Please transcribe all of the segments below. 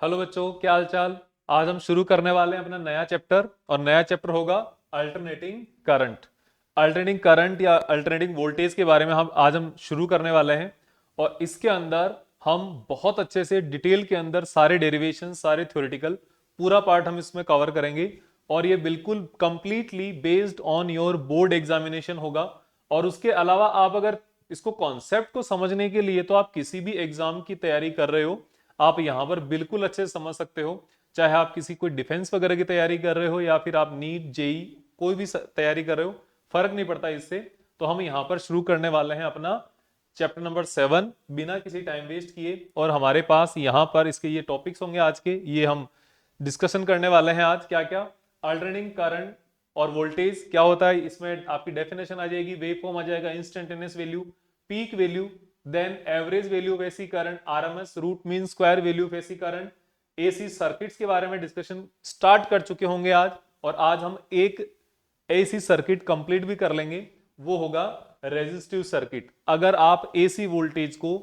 Hello बच्चों, क्या हाल चाल। आज हम शुरू करने वाले हैं अपना नया चैप्टर और नया चैप्टर होगा अल्टरनेटिंग करंट। अल्टरनेटिंग करंट या अल्टरनेटिंग वोल्टेज के बारे में हम शुरू करने वाले हैं। और इसके अंदर हम बहुत अच्छे से डिटेल के अंदर सारे डेरिवेशन, सारे थ्योरेटिकल पूरा पार्ट हम इसमें कवर करेंगे। और ये बिल्कुल completely based on your board examination होगा। और उसके अलावा आप अगर इसको कॉन्सेप्ट को समझने के लिए तो आप किसी भी एग्जाम की तैयारी कर रहे हो, आप यहां पर बिल्कुल अच्छे से समझ सकते हो। चाहे आप किसी कोई डिफेंस वगैरह की तैयारी कर रहे हो या फिर आप नीट जेई कोई भी तैयारी कर रहे हो, फर्क नहीं पड़ता इससे। तो हम यहां पर शुरू करने वाले हैं अपना चैप्टर नंबर 7 बिना किसी टाइम वेस्ट किए। और हमारे पास यहां पर इसके ये टॉपिक्स होंगे आज के, ये हम डिस्कशन करने वाले हैं आज। क्या क्या? अल्टरनेटिंग करंट और वोल्टेज क्या होता है, इसमें आपकी डेफिनेशन आ जाएगी, वेव फॉर्म आ जाएगा, instantaneous value, peak value, then average value of AC current, RMS, root mean square value of AC current. AC circuits के बारे में डिस्कशन स्टार्ट कर चुके होंगे आज। और आज हम एक एसी सर्किट कंप्लीट भी कर लेंगे, वो होगा रेजिस्टिव सर्किट। अगर आप एसी वोल्टेज को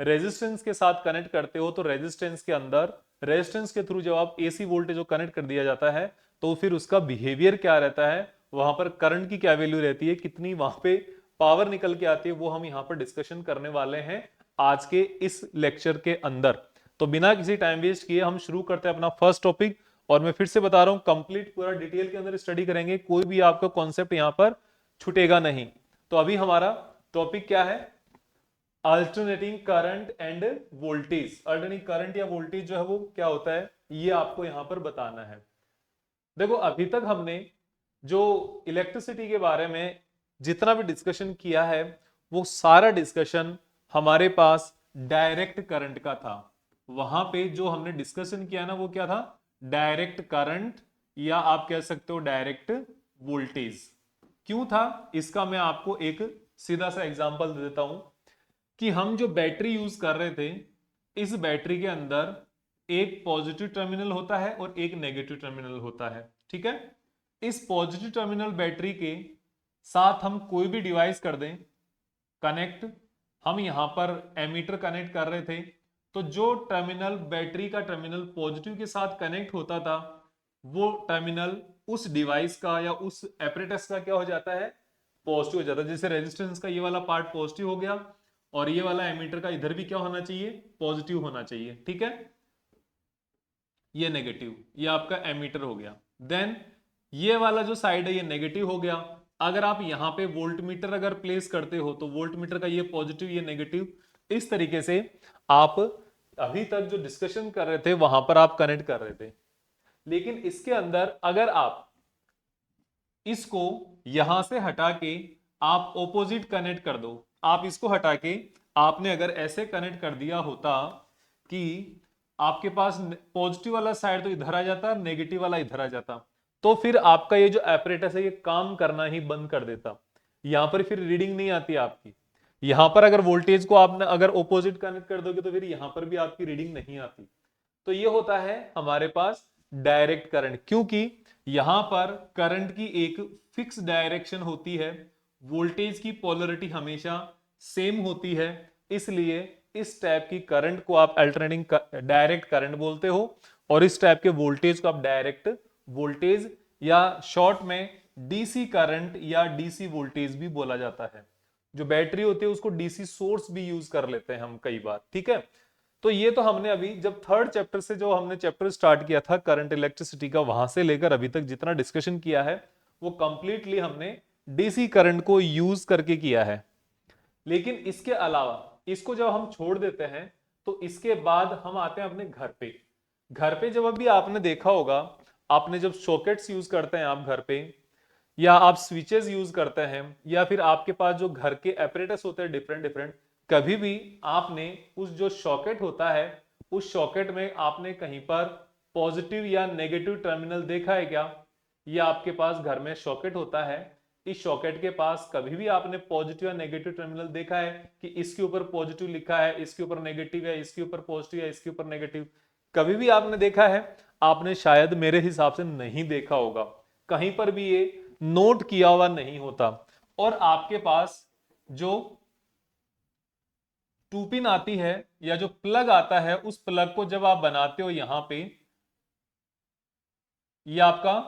रेजिस्टेंस के साथ कनेक्ट करते हो तो रेजिस्टेंस के अंदर, रेजिस्टेंस के थ्रू जब आप एसी वोल्टेज को कनेक्ट कर दिया जाता है तो फिर उसका बिहेवियर क्या रहता है, वहां पर करंट की क्या वैल्यू रहती है, कितनी वहां पे पावर निकल के आती है, वो हम यहां पर डिस्कशन करने वाले हैं आज के इस लेक्चर के अंदर। तो बिना किसी टाइम वेस्ट किए हम शुरू करते हैं अपना फर्स्ट टॉपिक। और मैं फिर से बता रहा हूं, कंप्लीट पूरा डिटेल के अंदर स्टडी करेंगे, कोई भी आपका कॉन्सेप्ट यहां पर छूटेगा नहीं। तो अभी हमारा टॉपिक क्या है? Alternating current and voltage. Alternating current या वोल्टेज जो है वो क्या होता है, ये आपको यहां पर बताना है। देखो, अभी तक हमने जो इलेक्ट्रिसिटी के बारे में जितना भी डिस्कशन किया है, वो सारा डिस्कशन हमारे पास डायरेक्ट करंट का था। वहां पे जो हमने डिस्कशन किया ना, वो क्या था? डायरेक्ट करंट, या आप कह सकते हो डायरेक्ट वोल्टेज। क्यों था इसका मैं आपको एक सीधा सा एग्जांपल दे देता हूं कि हम जो बैटरी यूज कर रहे थे, इस बैटरी के अंदर एक पॉजिटिव टर्मिनल होता है और एक नेगेटिव टर्मिनल होता है। ठीक है? इस पॉजिटिव टर्मिनल बैटरी के साथ हम कोई भी डिवाइस कर दें कनेक्ट, हम यहां पर एमीटर कनेक्ट कर रहे थे, तो जो टर्मिनल बैटरी का टर्मिनल पॉजिटिव के साथ कनेक्ट होता था, वो टर्मिनल उस डिवाइस का या उस एपरेटस का क्या हो जाता है? पॉजिटिव हो जाता है। जैसे रेजिस्टेंस का ये वाला पार्ट पॉजिटिव हो गया और ये वाला एमीटर का इधर भी क्या होना चाहिए? पॉजिटिव होना चाहिए। ठीक है? ये नेगेटिव, ये आपका एमीटर हो गया। देन ये वाला जो साइड है ये नेगेटिव हो गया। अगर आप यहां पे वोल्ट मीटर अगर प्लेस करते हो तो वोल्ट मीटर का ये पॉजिटिव ये नेगेटिव, इस तरीके से आप अभी तक जो डिस्कशन कर रहे थे वहां पर आप कनेक्ट कर रहे थे। लेकिन इसके अंदर अगर आप इसको यहां से हटा के आप ऑपोजिट कनेक्ट कर दो, आप इसको हटा के आपने अगर ऐसे कनेक्ट कर दिया होता कि आपके पास पॉजिटिव वाला साइड तो इधर आ जाता, नेगेटिव वाला इधर आ जाता, तो फिर आपका ये जो एपरेटस है ये काम करना ही बंद कर देता। यहां पर फिर रीडिंग नहीं आती आपकी। यहां पर अगर वोल्टेज को आपने अगर ऑपोजिट कनेक्ट कर दोगे तो फिर यहां पर भी आपकी रीडिंग नहीं आती। तो ये होता है हमारे पास डायरेक्ट करंट, क्योंकि यहां पर करंट की एक फिक्स डायरेक्शन होती है, वोल्टेज की पोलरिटी हमेशा सेम होती है। इसलिए इस टाइप की करंट को आप अल्टरनेटिंग डायरेक्ट करंट बोलते हो, और इस टाइप के वोल्टेज को आप डायरेक्ट वोल्टेज या शॉर्ट में डीसी करंट या डीसी वोल्टेज भी बोला जाता है। जो बैटरी होती है उसको डीसी सोर्स भी यूज कर लेते हैं हम कई बार। ठीक है? तो ये तो हमने अभी जब थर्ड चैप्टर से जो हमने चैप्टर स्टार्ट किया था करंट इलेक्ट्रिसिटी का, वहां से लेकर अभी तक जितना डिस्कशन किया है वो कंप्लीटली हमने डीसी करंट को यूज करके किया है। लेकिन इसके अलावा इसको जब हम छोड़ देते हैं तो इसके बाद हम आते हैं अपने घर पे। घर पे जब अभी आपने देखा होगा, आपने जब सॉकेट्स यूज करते हैं आप घर पे, या आप स्विचेस यूज करते हैं, या फिर आपके पास जो घर के एपरेटस होते हैं डिफरेंट डिफरेंट, कभी भी आपने उस जो सॉकेट होता है उस सॉकेट में आपने कहीं पर पॉजिटिव या नेगेटिव टर्मिनल देखा है क्या? ये आपके पास घर में सॉकेट होता है, इस सॉकेट के पास कभी भी आपने पॉजिटिव या नेगेटिव टर्मिनल देखा है कि इसके ऊपर पॉजिटिव लिखा है, इसके ऊपर नेगेटिव है, इसके ऊपर पॉजिटिव है, इसके ऊपर नेगेटिव? कभी भी आपने देखा है? आपने शायद मेरे हिसाब से नहीं देखा होगा, कहीं पर भी ये नोट किया हुआ नहीं होता। और आपके पास जो टू पिन आती है या जो प्लग आता है, उस प्लग को जब आप बनाते हो यहां पे, ये आपका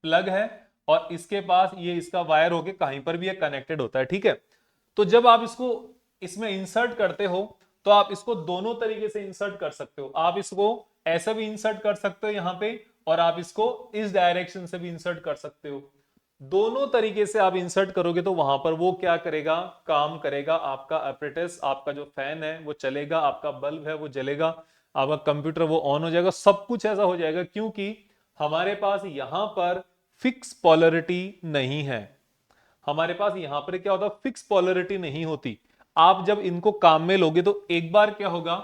प्लग है और इसके पास ये इसका वायर होके कहीं पर भी ये कनेक्टेड होता है, ठीक है। तो जब आप इसको इसमें इंसर्ट करते हो तो आप इसको दोनों तरीके से इंसर्ट कर सकते हो। आप इसको ऐसा भी इंसर्ट कर सकते हो यहां पे, और आप इसको इस डायरेक्शन से भी इंसर्ट कर सकते हो। दोनों तरीके से आप इंसर्ट करोगे तो वहां पर वो क्या करेगा, काम करेगा। आपका अपरेटस, आपका जो फैन है वो चलेगा, आपका बल्ब है वो जलेगा, आपका कंप्यूटर वो ऑन हो जाएगा, सब कुछ ऐसा हो जाएगा, क्योंकि हमारे पास यहां पर फिक्स पोलरिटी नहीं है। हमारे पास यहां पर क्या होता, फिक्स पोलरिटी नहीं होती। आप जब इनको काम में लोगे तो एक बार क्या होगा,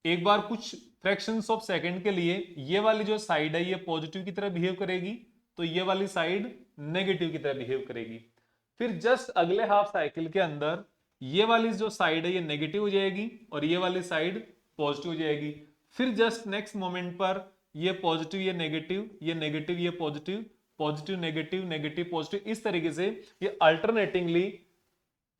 एक बार कुछ फ्रैक्शंस ऑफ सेकंड के लिए ये वाली जो साइड है ये पॉजिटिव की तरह बिहेव करेगी, तो ये वाली साइड नेगेटिव की तरह बिहेव करेगी। फिर जस्ट अगले हाफ साइकिल के अंदर ये वाली जो साइड है ये नेगेटिव हो जाएगी और ये वाली साइड पॉजिटिव हो जाएगी। फिर जस्ट नेक्स्ट मोमेंट पर ये पॉजिटिव, ये नेगेटिव, ये नेगेटिव, ये positive, positive negative, negative positive, इस तरीके से ये अल्टरनेटिंगली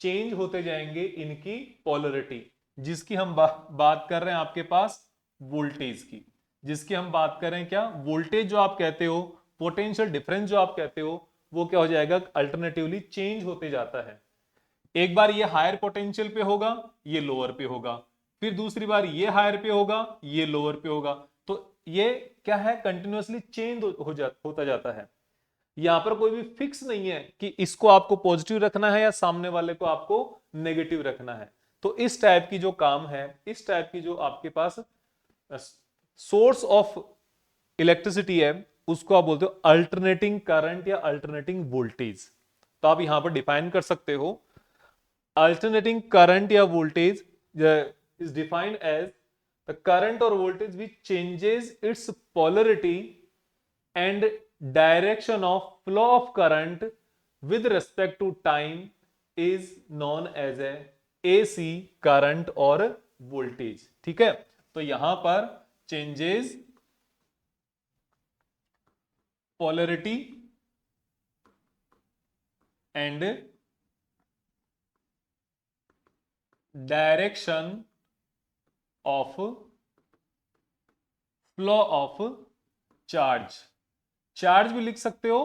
चेंज होते जाएंगे इनकी पोलरिटी, जिसकी हम बात कर रहे हैं आपके पास वोल्टेज की, जिसकी हम बात कर रहे हैं क्या, वोल्टेज जो आप कहते हो, पोटेंशियल डिफरेंस जो आप कहते हो, वो क्या हो जाएगा, अल्टरनेटिवली चेंज होते जाता है। एक बार ये हायर पोटेंशियल पे होगा, ये लोअर पे होगा, फिर दूसरी बार ये हायर पे होगा, ये लोअर पे होगा, तो ये क्या है, कंटिन्यूअसली चेंज होता जाता है। यहां पर कोई भी फिक्स नहीं है कि इसको आपको पॉजिटिव रखना है या सामने वाले को आपको नेगेटिव रखना है। तो इस टाइप की जो काम है, इस टाइप की जो आपके पास सोर्स ऑफ इलेक्ट्रिसिटी है, उसको आप बोलते हो अल्टरनेटिंग करंट या अल्टरनेटिंग वोल्टेज। तो आप यहां पर डिफाइन कर सकते हो, अल्टरनेटिंग करंट या voltage is defined as the current और voltage which changes its polarity and direction of flow of current with respect to time is known as a AC current और voltage। ठीक है, तो यहां पर changes polarity and direction of flow of charge, charge भी लिख सकते हो,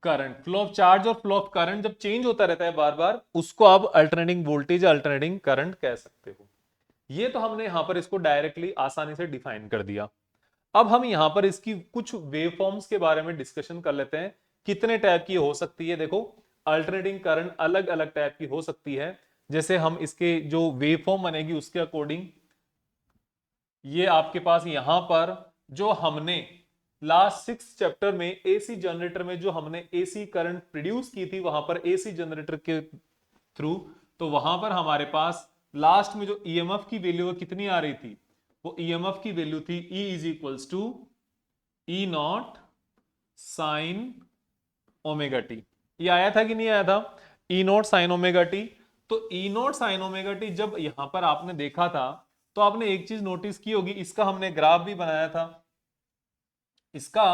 करंट, फ्लो ऑफ चार्ज और फ्लो ऑफ करंट जब चेंज होता रहता है बार बार, उसको आप अल्टरनेटिंग वोल्टेज अल्टरनेटिंग करंट कह सकते हो। ये तो हमने यहां पर इसको डायरेक्टली आसानी से डिफाइन कर दिया। अब हम यहां पर इसकी कुछ वेवफॉर्म्स के बारे में डिस्कशन कर लेते हैं, कितने टाइप की हो सकती है। देखो, अल्टरनेटिंग करंट अलग अलग टाइप की हो सकती है। जैसे हम इसके जो वेवफॉर्म बनेगी उसके अकॉर्डिंग, ये आपके पास यहां पर जो हमने लास्ट 6 चैप्टर में एसी जनरेटर में जो हमने एसी करंट प्रोड्यूस की थी, वहां पर एसी जनरेटर के थ्रू, तो वहां पर हमारे पास लास्ट में जो ईएमएफ की वैल्यू कितनी आ रही थी, वो ईएमएफ की वैल्यू थी E is equals to E naught sine omega t. ये आया था कि नहीं आया था, E naught sine omega t. तो E naught sine omega t जब यहां पर आपने देखा था, तो आपने एक चीज नोटिस की होगी, इसका हमने ग्राफ भी बनाया था, इसका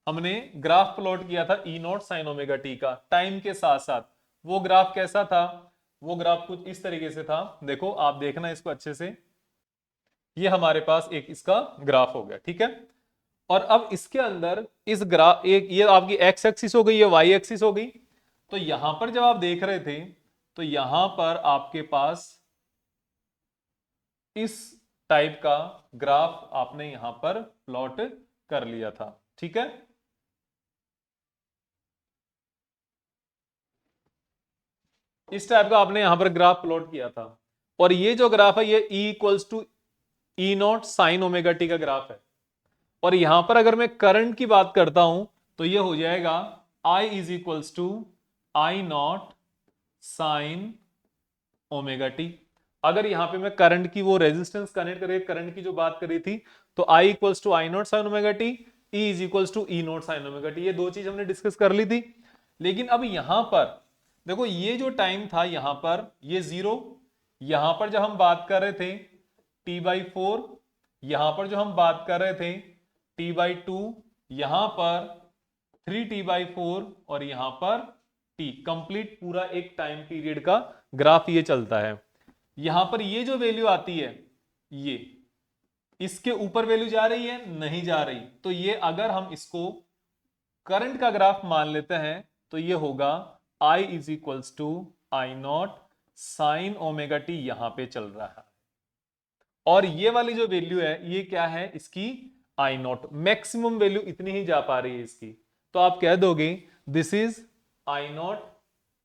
हमने ग्राफ प्लॉट किया था E naught sine omega t का टाइम के साथ साथ। वो ग्राफ कैसा था, वो ग्राफ कुछ इस तरीके से था, देखो आप देखना इसको अच्छे से, ये हमारे पास एक इसका ग्राफ हो गया, ठीक है। और अब इसके अंदर इस ग्राफ, एक ये आपकी एक्स एक्सिस हो गई, ये वाई एक्सिस हो गई। तो यहां पर जब आप देख रहे थे, तो यहां पर आपके पास इस टाइप का ग्राफ आपने यहां पर प्लॉट कर लिया था, ठीक है। इस टाइप का आपने यहां पर ग्राफ प्लॉट किया था, और ये जो ग्राफ है ये E equals to E naught sine omega t का ग्राफ है। और यहां पर अगर मैं करंट की बात करता हूं, तो ये हो जाएगा I is equals to I naught sine omega t. अगर यहां पे मैं करंट की वो रेजिस्टेंस कनेक्ट करके करंट की जो बात करी थी, तो I equals to I naught sine omega t, E is equals to E naught sine omega t. ये दो चीज हमने डिस्कस कर ली थी। लेकिन अब यहां पर देखो, ये जो टाइम था यहां पर ये 0, यहां पर जब हम बात कर रहे थे T/4, यहां पर जो हम बात कर रहे थे T/2, यहां पर 3T/4 और यहां पर T, कंप्लीट पूरा एक टाइम पीरियड का ग्राफ ये चलता है। यहां पर ये जो वैल्यू आती है, ये इसके ऊपर वैल्यू जा रही है, नहीं जा रही, तो ये अगर हम इसको करंट का ग्राफ मान लेते हैं तो ये होगा I is equals to I naught sine omega t, यहां पे चल रहा है। और ये वाली जो वैल्यू है ये क्या है इसकी, आई नॉट, मैक्सिमम वैल्यू इतनी ही जा पा रही है इसकी, तो आप कह दोगे this is I not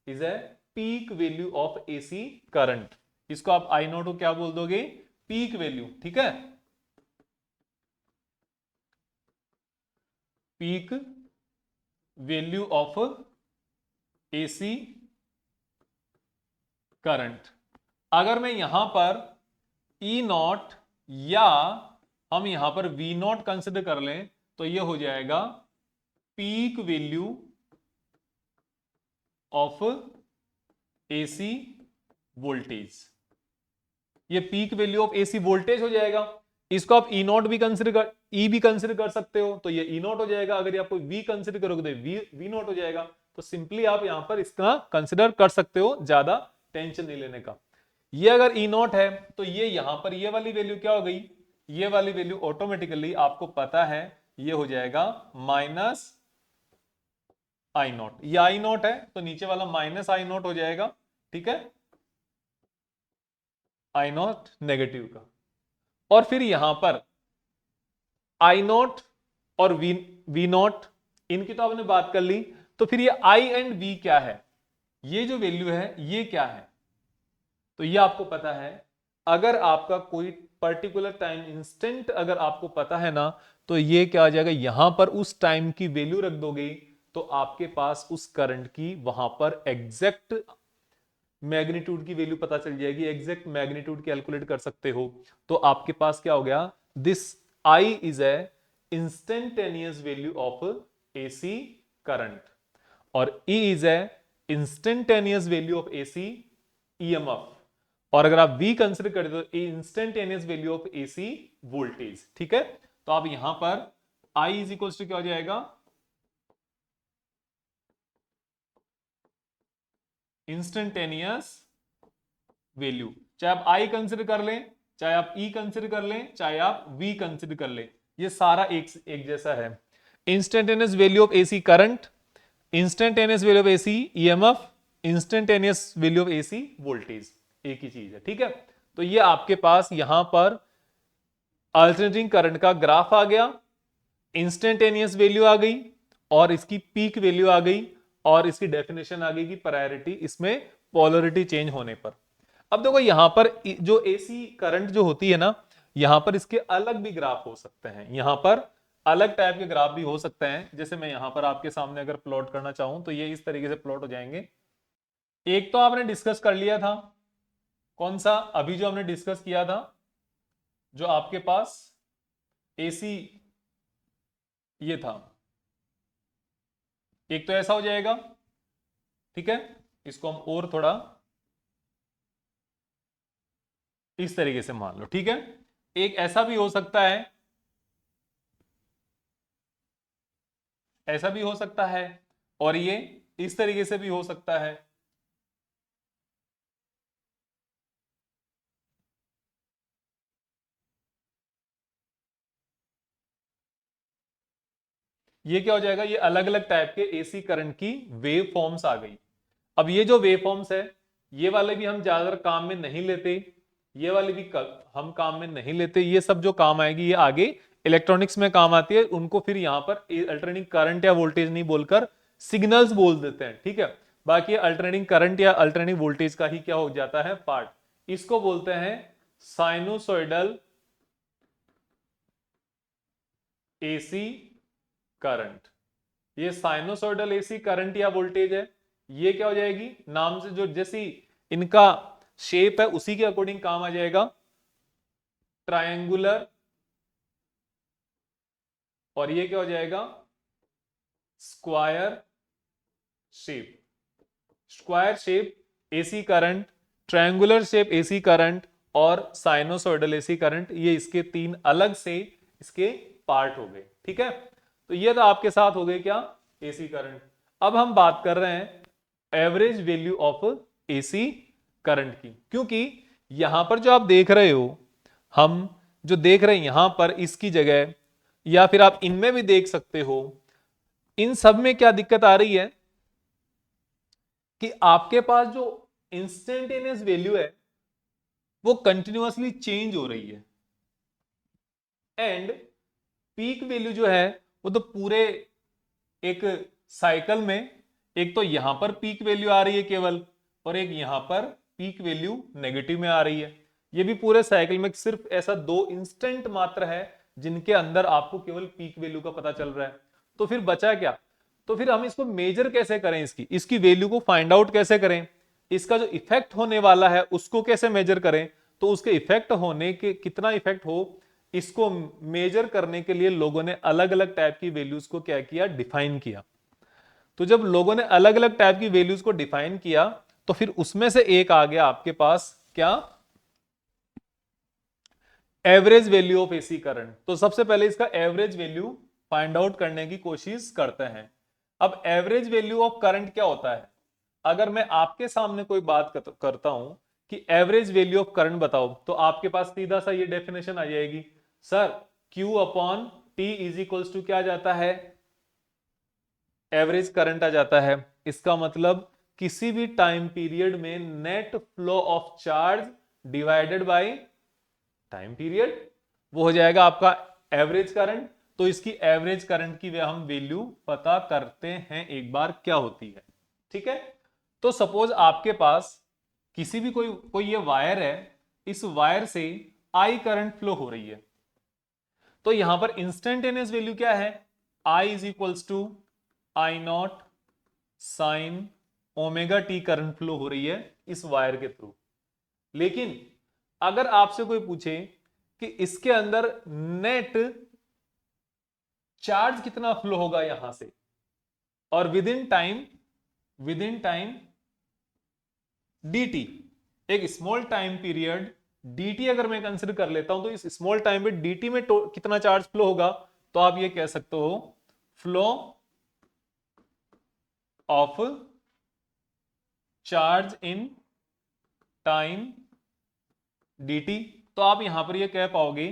is a peak value of AC current. इसको आप आई नॉट को क्या बोल दोगे, पीक वैल्यू, ठीक है, peak value of AC current. अगर मैं यहां पर ई नॉट या हम यहां पर वी नॉट कंसिडर कर लें तो यह हो जाएगा peak value of AC voltage. ये peak value of AC voltage हो जाएगा। इसको आप ई नॉट भी कंसिडर कर, ई भी कंसिडर कर सकते हो, तो ये ई नॉट हो जाएगा। अगर आप वी कंसिडर करोगे तो वी नॉट हो जाएगा। तो सिंपली आप यहां पर इसका कंसिडर कर सकते हो, ज्यादा टेंशन नहीं लेने का। ये अगर ई नॉट है तो ये यहां पर ये वाली वैल्यू क्या हो गई, ये वाली वैल्यू ऑटोमेटिकली आपको पता है ये हो जाएगा माइनस आई नॉट। ये आई नॉट है तो नीचे वाला माइनस आई नॉट हो जाएगा, ठीक है, आई नॉट नेगेटिव का। और फिर यहां पर आई नॉट और वी नॉट, इनकी तो आपने बात कर ली। तो फिर ये आई एंड वी क्या है, ये जो वैल्यू है ये क्या है, तो ये आपको पता है। अगर आपका कोई पर्टिकुलर टाइम इंस्टेंट अगर आपको पता है ना, तो ये क्या आ जाएगा, यहां पर उस टाइम की वैल्यू रख दोगे तो आपके पास उस करंट की वहां पर एग्जैक्ट मैग्नीट्यूड की वैल्यू पता चल जाएगी, एग्जैक्ट मैग्नीट्यूड कैलकुलेट कर सकते हो। तो आपके पास क्या हो गया, this I is a instantaneous value of AC current और E is a instantaneous value of AC EMF. और अगर आप V कंसिडर करते हो तो instantaneous value of AC voltage, ठीक है। तो आप यहां पर I इज इक्वल टू क्या हो जाएगा, इंस्टेंटेनियस वैल्यू। चाहे आप I कंसिडर कर लें, चाहे आप E कंसिडर कर लें, चाहे आप V कंसिडर कर लें, ये सारा एक जैसा है। Instantaneous value of AC current, instantaneous value of AC EMF, instantaneous value of AC voltage, एक ही चीज है, ठीक है। तो ये आपके पास यहां पर अल्टरनेटिंग करंट का ग्राफ आ गया, इंस्टेंटेनियस वैल्यू आ गई और इसकी पीक वैल्यू आ गई और इसकी डेफिनेशन आ गई कि प्रायोरिटी इसमें पोलरिटी चेंज होने पर। अब देखो यहां पर जो एसी करंट जो होती है ना, यहां पर इसके अलग भी ग्राफ हो सकते हैं, यहां पर अलग टाइप के ग्राफ भी हो सकते हैं। जैसे मैं यहां पर आपके सामने अगर प्लॉट करना चाहूं तो ये इस तरीके से प्लॉट हो जाएंगे। एक तो आपने डिस्कस कर लिया था, कौन सा, अभी जो हमने डिस्कस किया था, जो आपके पास एसी ये था, एक तो ऐसा हो जाएगा, ठीक है। इसको हम और थोड़ा इस तरीके से मान लो, ठीक है। एक ऐसा भी हो सकता है, ऐसा भी हो सकता है, और ये इस तरीके से भी हो सकता है। ये क्या हो जाएगा, ये अलग अलग टाइप के एसी करंट की वेव फॉर्म्स आ गई। अब ये जो वेव फॉर्म्स है, ये वाले भी हम ज्यादातर काम में नहीं लेते, ये वाली भी हम काम में नहीं लेते। ये सब जो काम आएगी ये आगे इलेक्ट्रॉनिक्स में काम आती है। उनको फिर यहां पर अल्टरनेटिंग करंट या वोल्टेज नहीं बोलकर सिग्नल्स बोल देते हैं, ठीक है। बाकी अल्टरनेटिंग करंट या अल्टरनेटिंग वोल्टेज का ही क्या हो जाता है पार्ट। इसको बोलते हैं साइनोसॉइडल एसी करंट। ये साइनोसॉइडल एसी करंट या वोल्टेज है। ये क्या हो जाएगी, नाम से जो जैसी इनका शेप है उसी के अकॉर्डिंग काम आ जाएगा, ट्रायंगुलर। और ये क्या हो जाएगा, square shape. Square shape AC current, triangular shape AC current और साइनोसॉइडल एसी करंट, ये इसके तीन अलग से इसके पार्ट हो गए, ठीक है। तो ये तो आपके साथ हो गए क्या, एसी करंट। अब हम बात कर रहे हैं average value of AC current की, क्योंकि यहां पर जो आप देख रहे हो, हम जो देख रहे हैं यहां पर इसकी जगह, या फिर आप इनमें भी देख सकते हो, इन सब में क्या दिक्कत आ रही है कि आपके पास जो इंस्टेंटेनियस वैल्यू है वो कंटिन्यूअसली चेंज हो रही है, एंड पीक वैल्यू जो है वो तो पूरे एक साइकिल में, एक तो यहां पर पीक वैल्यू आ रही है केवल, और एक यहां पर पीक वैल्यू नेगेटिव में आ रही है। ये भी पूरे साइकिल में सिर्फ ऐसा 2 इंस्टेंट मात्र है जिनके अंदर आपको केवल पीक वैल्यू का पता चल रहा है। तो फिर बचा क्या? तो फिर हम इसको मेजर कैसे करें, इसकी वैल्यू को फाइंड आउट कैसे करें, इसका जो इफेक्ट होने वाला है उसको कैसे मेजर करें? तो उसके इफेक्ट होने के कितना इफेक्ट हो, इसको मेजर करने के लिए लोगों ने अलग अलग टाइप की वैल्यूज को क्या किया, डिफाइन किया। तो जब लोगों ने अलग अलग टाइप की वैल्यूज को डिफाइन किया तो फिर उसमें से एक आ गया आपके पास क्या, average value of AC current. तो सबसे पहले इसका एवरेज वैल्यू फाइंड आउट करने की कोशिश करते हैं। अब एवरेज वैल्यू ऑफ करंट क्या होता है? अगर मैं आपके सामने कोई बात करता हूं कि एवरेज वैल्यू ऑफ करंट बताओ, तो आपके पास सीधा सा ये डेफिनेशन आ जाएगी, sir Q upon t is equals to क्या आ जाता है, एवरेज करंट आ जाता है। इसका मतलब किसी भी टाइम पीरियड में net flow of charge divided by time period, वो हो जाएगा आपका एवरेज करंट। तो इसकी एवरेज करंट की हम वैल्यू पता करते हैं एक बार क्या होती है। ठीक है, तो सपोज आपके पास किसी भी कोई ये वायर है, इस वायर से आई करंट फ्लो हो रही है, तो यहां पर इंस्टेंटेनियस वैल्यू क्या है, I is equals to I naught sine omega t current flow हो रही है इस वायर के थ्रू। लेकिन अगर आपसे कोई पूछे कि इसके अंदर नेट चार्ज कितना फ्लो होगा यहां से, और विद इन टाइम dt, एक स्मॉल टाइम पीरियड dt अगर मैं कंसिडर कर लेता हूं, तो इस स्मॉल टाइम पे dt में कितना चार्ज फ्लो होगा, तो आप ये कह सकते हो flow of charge in time dt। तो आप यहां पर ये कह पाओगे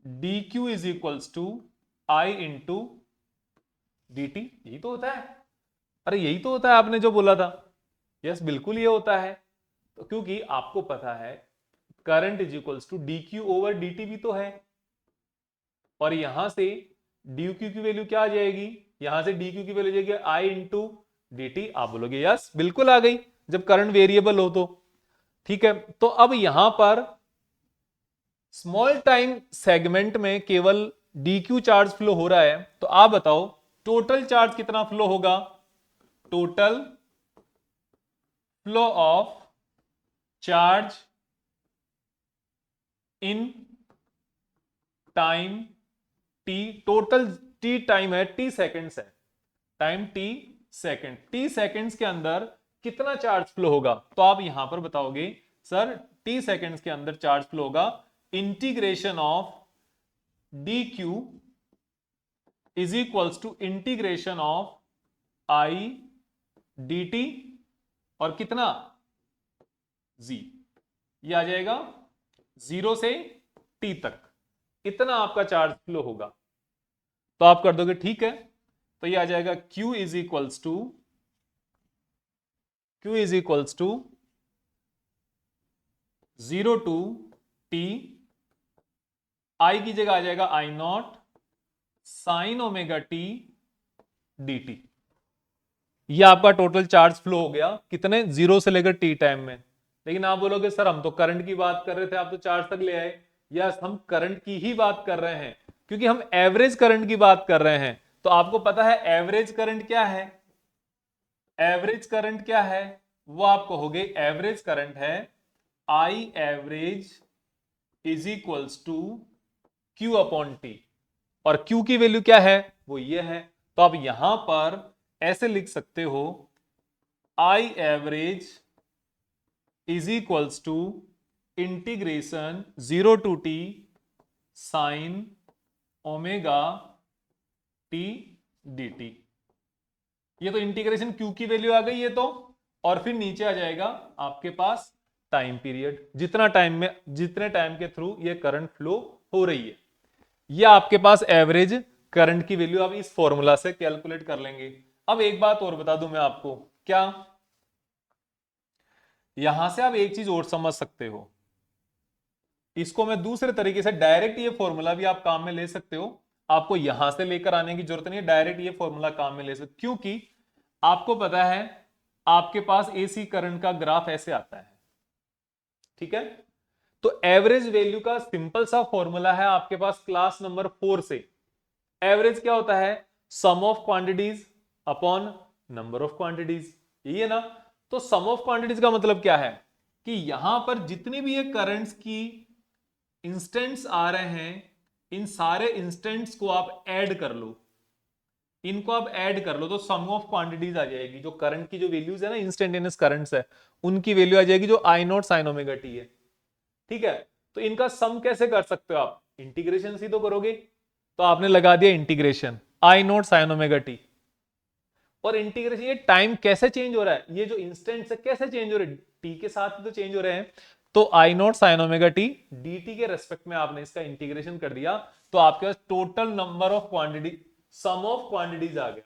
dq is equals to I into dt। यही तो होता है, अरे यही तो होता है आपने जो बोला था, यस बिल्कुल ये होता है। तो क्योंकि आपको पता है current is equals to dq over dt भी तो है, और यहां से dq की वैल्यू क्या आ जाएगी, यहां से dq की वैल्यू जाएगी आई इंटू dt। आप बोलोगे यस बिल्कुल आ गई जब करंट वेरिएबल हो तो। ठीक है, तो अब यहां पर स्मॉल टाइम सेगमेंट में केवल dq चार्ज फ्लो हो रहा है, तो आप बताओ टोटल चार्ज कितना फ्लो होगा, total flow of charge in time t, total t time है, t सेकेंड्स है, time t second, t seconds के अंदर कितना चार्ज फ्लो होगा, तो आप यहां पर बताओगे सर t सेकेंड्स के अंदर चार्ज फ्लो होगा integration of dq is equals to integration of i dt, और कितना z, ये आ जाएगा 0 से t तक, इतना आपका चार्ज फ्लो होगा। तो आप कर दोगे ठीक है, तो ये आ जाएगा Q is equals to 0 to t, I की जगह आ जाएगा I naught sine omega t dt। ये आपका टोटल चार्ज फ्लो हो गया कितने, 0 से लेकर t टाइम में। लेकिन आप बोलोगे सर हम तो करंट की बात कर रहे थे, आप तो चार्ज तक ले आए। यस हम करंट की ही बात कर रहे हैं, क्योंकि हम एवरेज करंट की बात कर रहे हैं। तो आपको पता है एवरेज करंट क्या है, एवरेज करंट क्या है, वो आप कहोगे एवरेज करंट है I average is equals to Q upon t, और Q की वैल्यू क्या है, वो ये है। तो आप यहां पर ऐसे लिख सकते हो I average is equals to integration 0 to t sine omega t dt। ये तो इंटीग्रेशन Q की वैल्यू आ गई, ये तो और फिर नीचे आ जाएगा आपके पास टाइम पीरियड, जितने टाइम के थ्रू ये करंट फ्लो हो रही है। ये आपके पास एवरेज करंट की वैल्यू आप इस फॉर्मूला से कैलकुलेट कर लेंगे। अब एक बात और बता दूं मैं आपको, क्या यहां से आप एक चीज और समझ सकते हो, इसको मैं दूसरे तरीके से डायरेक्ट ये फॉर्मूला भी आप काम में ले सकते हो। आपको यहां से लेकर आने की जरूरत नहीं है, डायरेक्ट ये फॉर्मूला काम में ले सकते, क्योंकि आपको पता है आपके पास एसी करंट का ग्राफ ऐसे आता है, ठीक है। तो एवरेज वैल्यू का सिंपल सा फॉर्मूला है आपके पास क्लास नंबर 4 से। एवरेज क्या होता है? Sum of quantities upon number of quantities, यही है ना। तो सम ऑफ क्वांटिटीज का मतलब क्या है कि यहां पर जितनी भी ये करंट्स की इंस्टेंट्स आ रहे हैं, इन सारे इंस्टेंट्स को आप ऐड कर लो, इनको आप ऐड कर लो तो सम ऑफ क्वांटिटीज आ जाएगी। जो करंट की जो वैल्यूज है ना, इंस्टेंटेनियस करंट्स है, उनकी वैल्यू आ जाएगी जो आई नॉट साइन ओमेगा टी है, ठीक है। तो इनका सम कैसे कर सकते हो आप? इंटीग्रेशन से तो करोगे। तो आपने लगा दिया integration I naught sine omega t, और इंटीग्रेशन ये टाइम कैसे चेंज हो रहा है, ये जो इंस्टेंट है कैसे चेंज हो रहे हैं, टी के साथ ही तो चेंज हो रहे हैं। तो I naught sine omega t d t के रेस्पेक्ट में आपने इसका इंटीग्रेशन कर दिया, तो आपके पास total number of quantity, sum of quantities आ गया।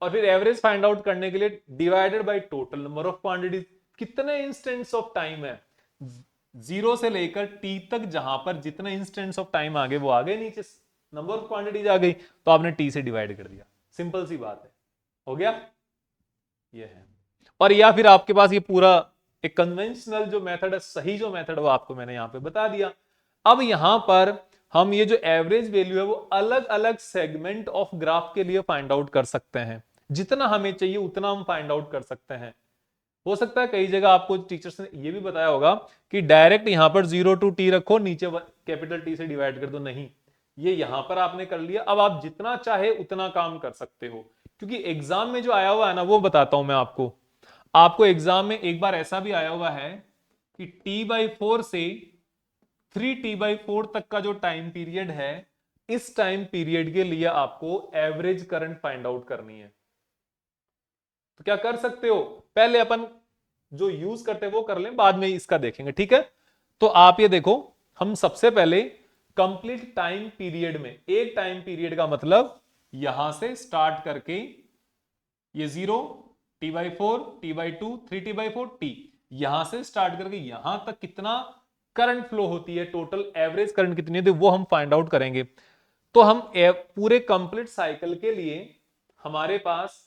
और फिर एवरेज फाइंड आउट करने के लिए divided by total number of quantities, कितने इंस्टेंट्स ऑफ टाइम है, जीरो से लेकर टी तक, जहां पर जितने इंस्टेंट्स ऑफ टाइम आ गए वो आ गए नीचे, नंबर ऑफ क्वांटिटीज आ गई, तो आपने टी से डिवाइड कर दिया। सिंपल सी बात है, हो गया ये है। और या फिर आपके पास ये पूरा एक कन्वेंशनल जो मेथड है, सही जो मेथड है वो आपको मैंने यहां पे बता दिया। अब यहां पर हम ये जो एवरेज वैल्यू है वो अलग अलग सेगमेंट ऑफ ग्राफ के लिए फाइंड आउट कर सकते हैं, जितना हमें चाहिए उतना हम फाइंड आउट कर सकते हैं। हो सकता है कई जगह आपको टीचर्स ने ये भी बताया होगा कि डायरेक्ट यहां पर 0 टू टी रखो, नीचे कैपिटल टी से डिवाइड कर दो, नहीं, ये यहां पर आपने कर लिया। अब आप जितना चाहे उतना काम कर सकते हो, क्योंकि एग्जाम में जो आया हुआ है ना वो बताता हूं मैं आपको। आपको एग्जाम में एक बार ऐसा भी आया हुआ है कि t/4 से 3t/4 तक का जो टाइम पीरियड है, इस टाइम पीरियड के लिए आपको एवरेज करंट फाइंड आउट करनी है। तो क्या कर सकते हो, पहले अपन जो यूज करते हैं वो कर लें, बाद में इसका देखेंगे, ठीक है। तो आप ये देखो, हम सबसे पहले कंप्लीट टाइम पीरियड में, एक टाइम पीरियड का मतलब यहां से स्टार्ट करके ये 0, t/4, t/2, 3t/4 टी, यहां से स्टार्ट करके यहां तक कितना करंट फ्लो होती है, टोटल एवरेज करंट कितनी है, वो हम फाइंड आउट करेंगे। तो हम पूरे कंप्लीट साइकिल के लिए हमारे पास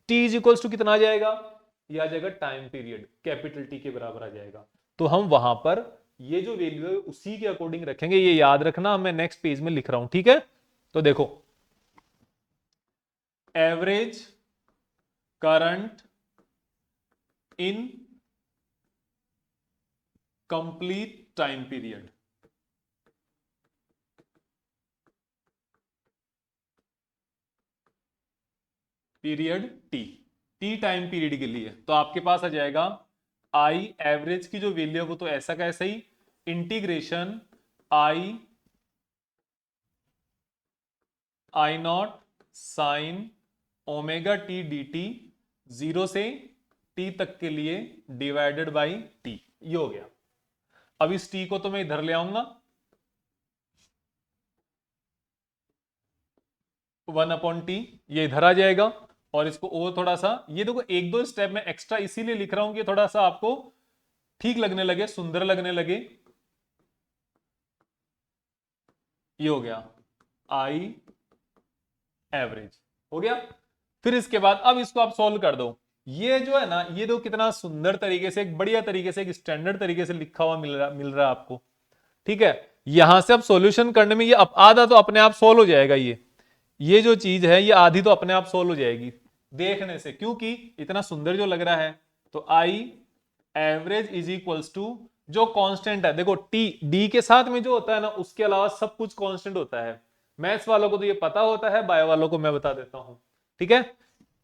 t इज इक्वल्स टू कितना आ जाएगा, यह आ जाएगा टाइम पीरियड, कैपिटल टी के बराबर आ जाएगा। तो हम वहां पर ये जो वैल्यू है उसी के अकॉर्डिंग रखेंगे, ये याद रखना, मैं नेक्स्ट पेज में लिख रहा हूं, ठीक है। तो देखो, average current in complete time period, T time period के लिए, तो आपके पास आ जाएगा आई एवरेज की जो वैल्यू है वो तो ऐसा कैसे ही integration I naught sine omega t d t, 0 से टी तक के लिए डिवाइडेड बाई टी, ये हो गया। अब इस टी को तो मैं इधर ले आऊंगा, 1/t, ये इधर आ जाएगा। और इसको और थोड़ा सा, ये देखो एक दो स्टेप में एक्स्ट्रा इसीलिए लिख रहा हूं कि थोड़ा सा आपको ठीक लगने लगे, सुंदर लगने लगे। ये हो गया आई एवरेज, हो गया। फिर इसके बाद अब इसको आप सॉल्व कर दो, ये जो है ना, ये दो कितना सुंदर तरीके से, एक बढ़िया तरीके से, एक स्टैंडर्ड तरीके से लिखा हुआ मिल रहा है आपको, ठीक है। यहां से अब सॉल्यूशन करने में ये आधा तो अपने आप सोल्व हो जाएगा, ये जो चीज है ये आधी तो अपने आप सोल्व हो जाएगी देखने से, क्योंकि इतना सुंदर जो लग रहा है। तो I average is equals to जो कांस्टेंट है, देखो टी डी के साथ में जो होता है ना, उसके अलावा सब कुछ कांस्टेंट होता है। मैथ्स वालों को तो ये पता होता है, बायो वालों को मैं बता देता हूं, ठीक है।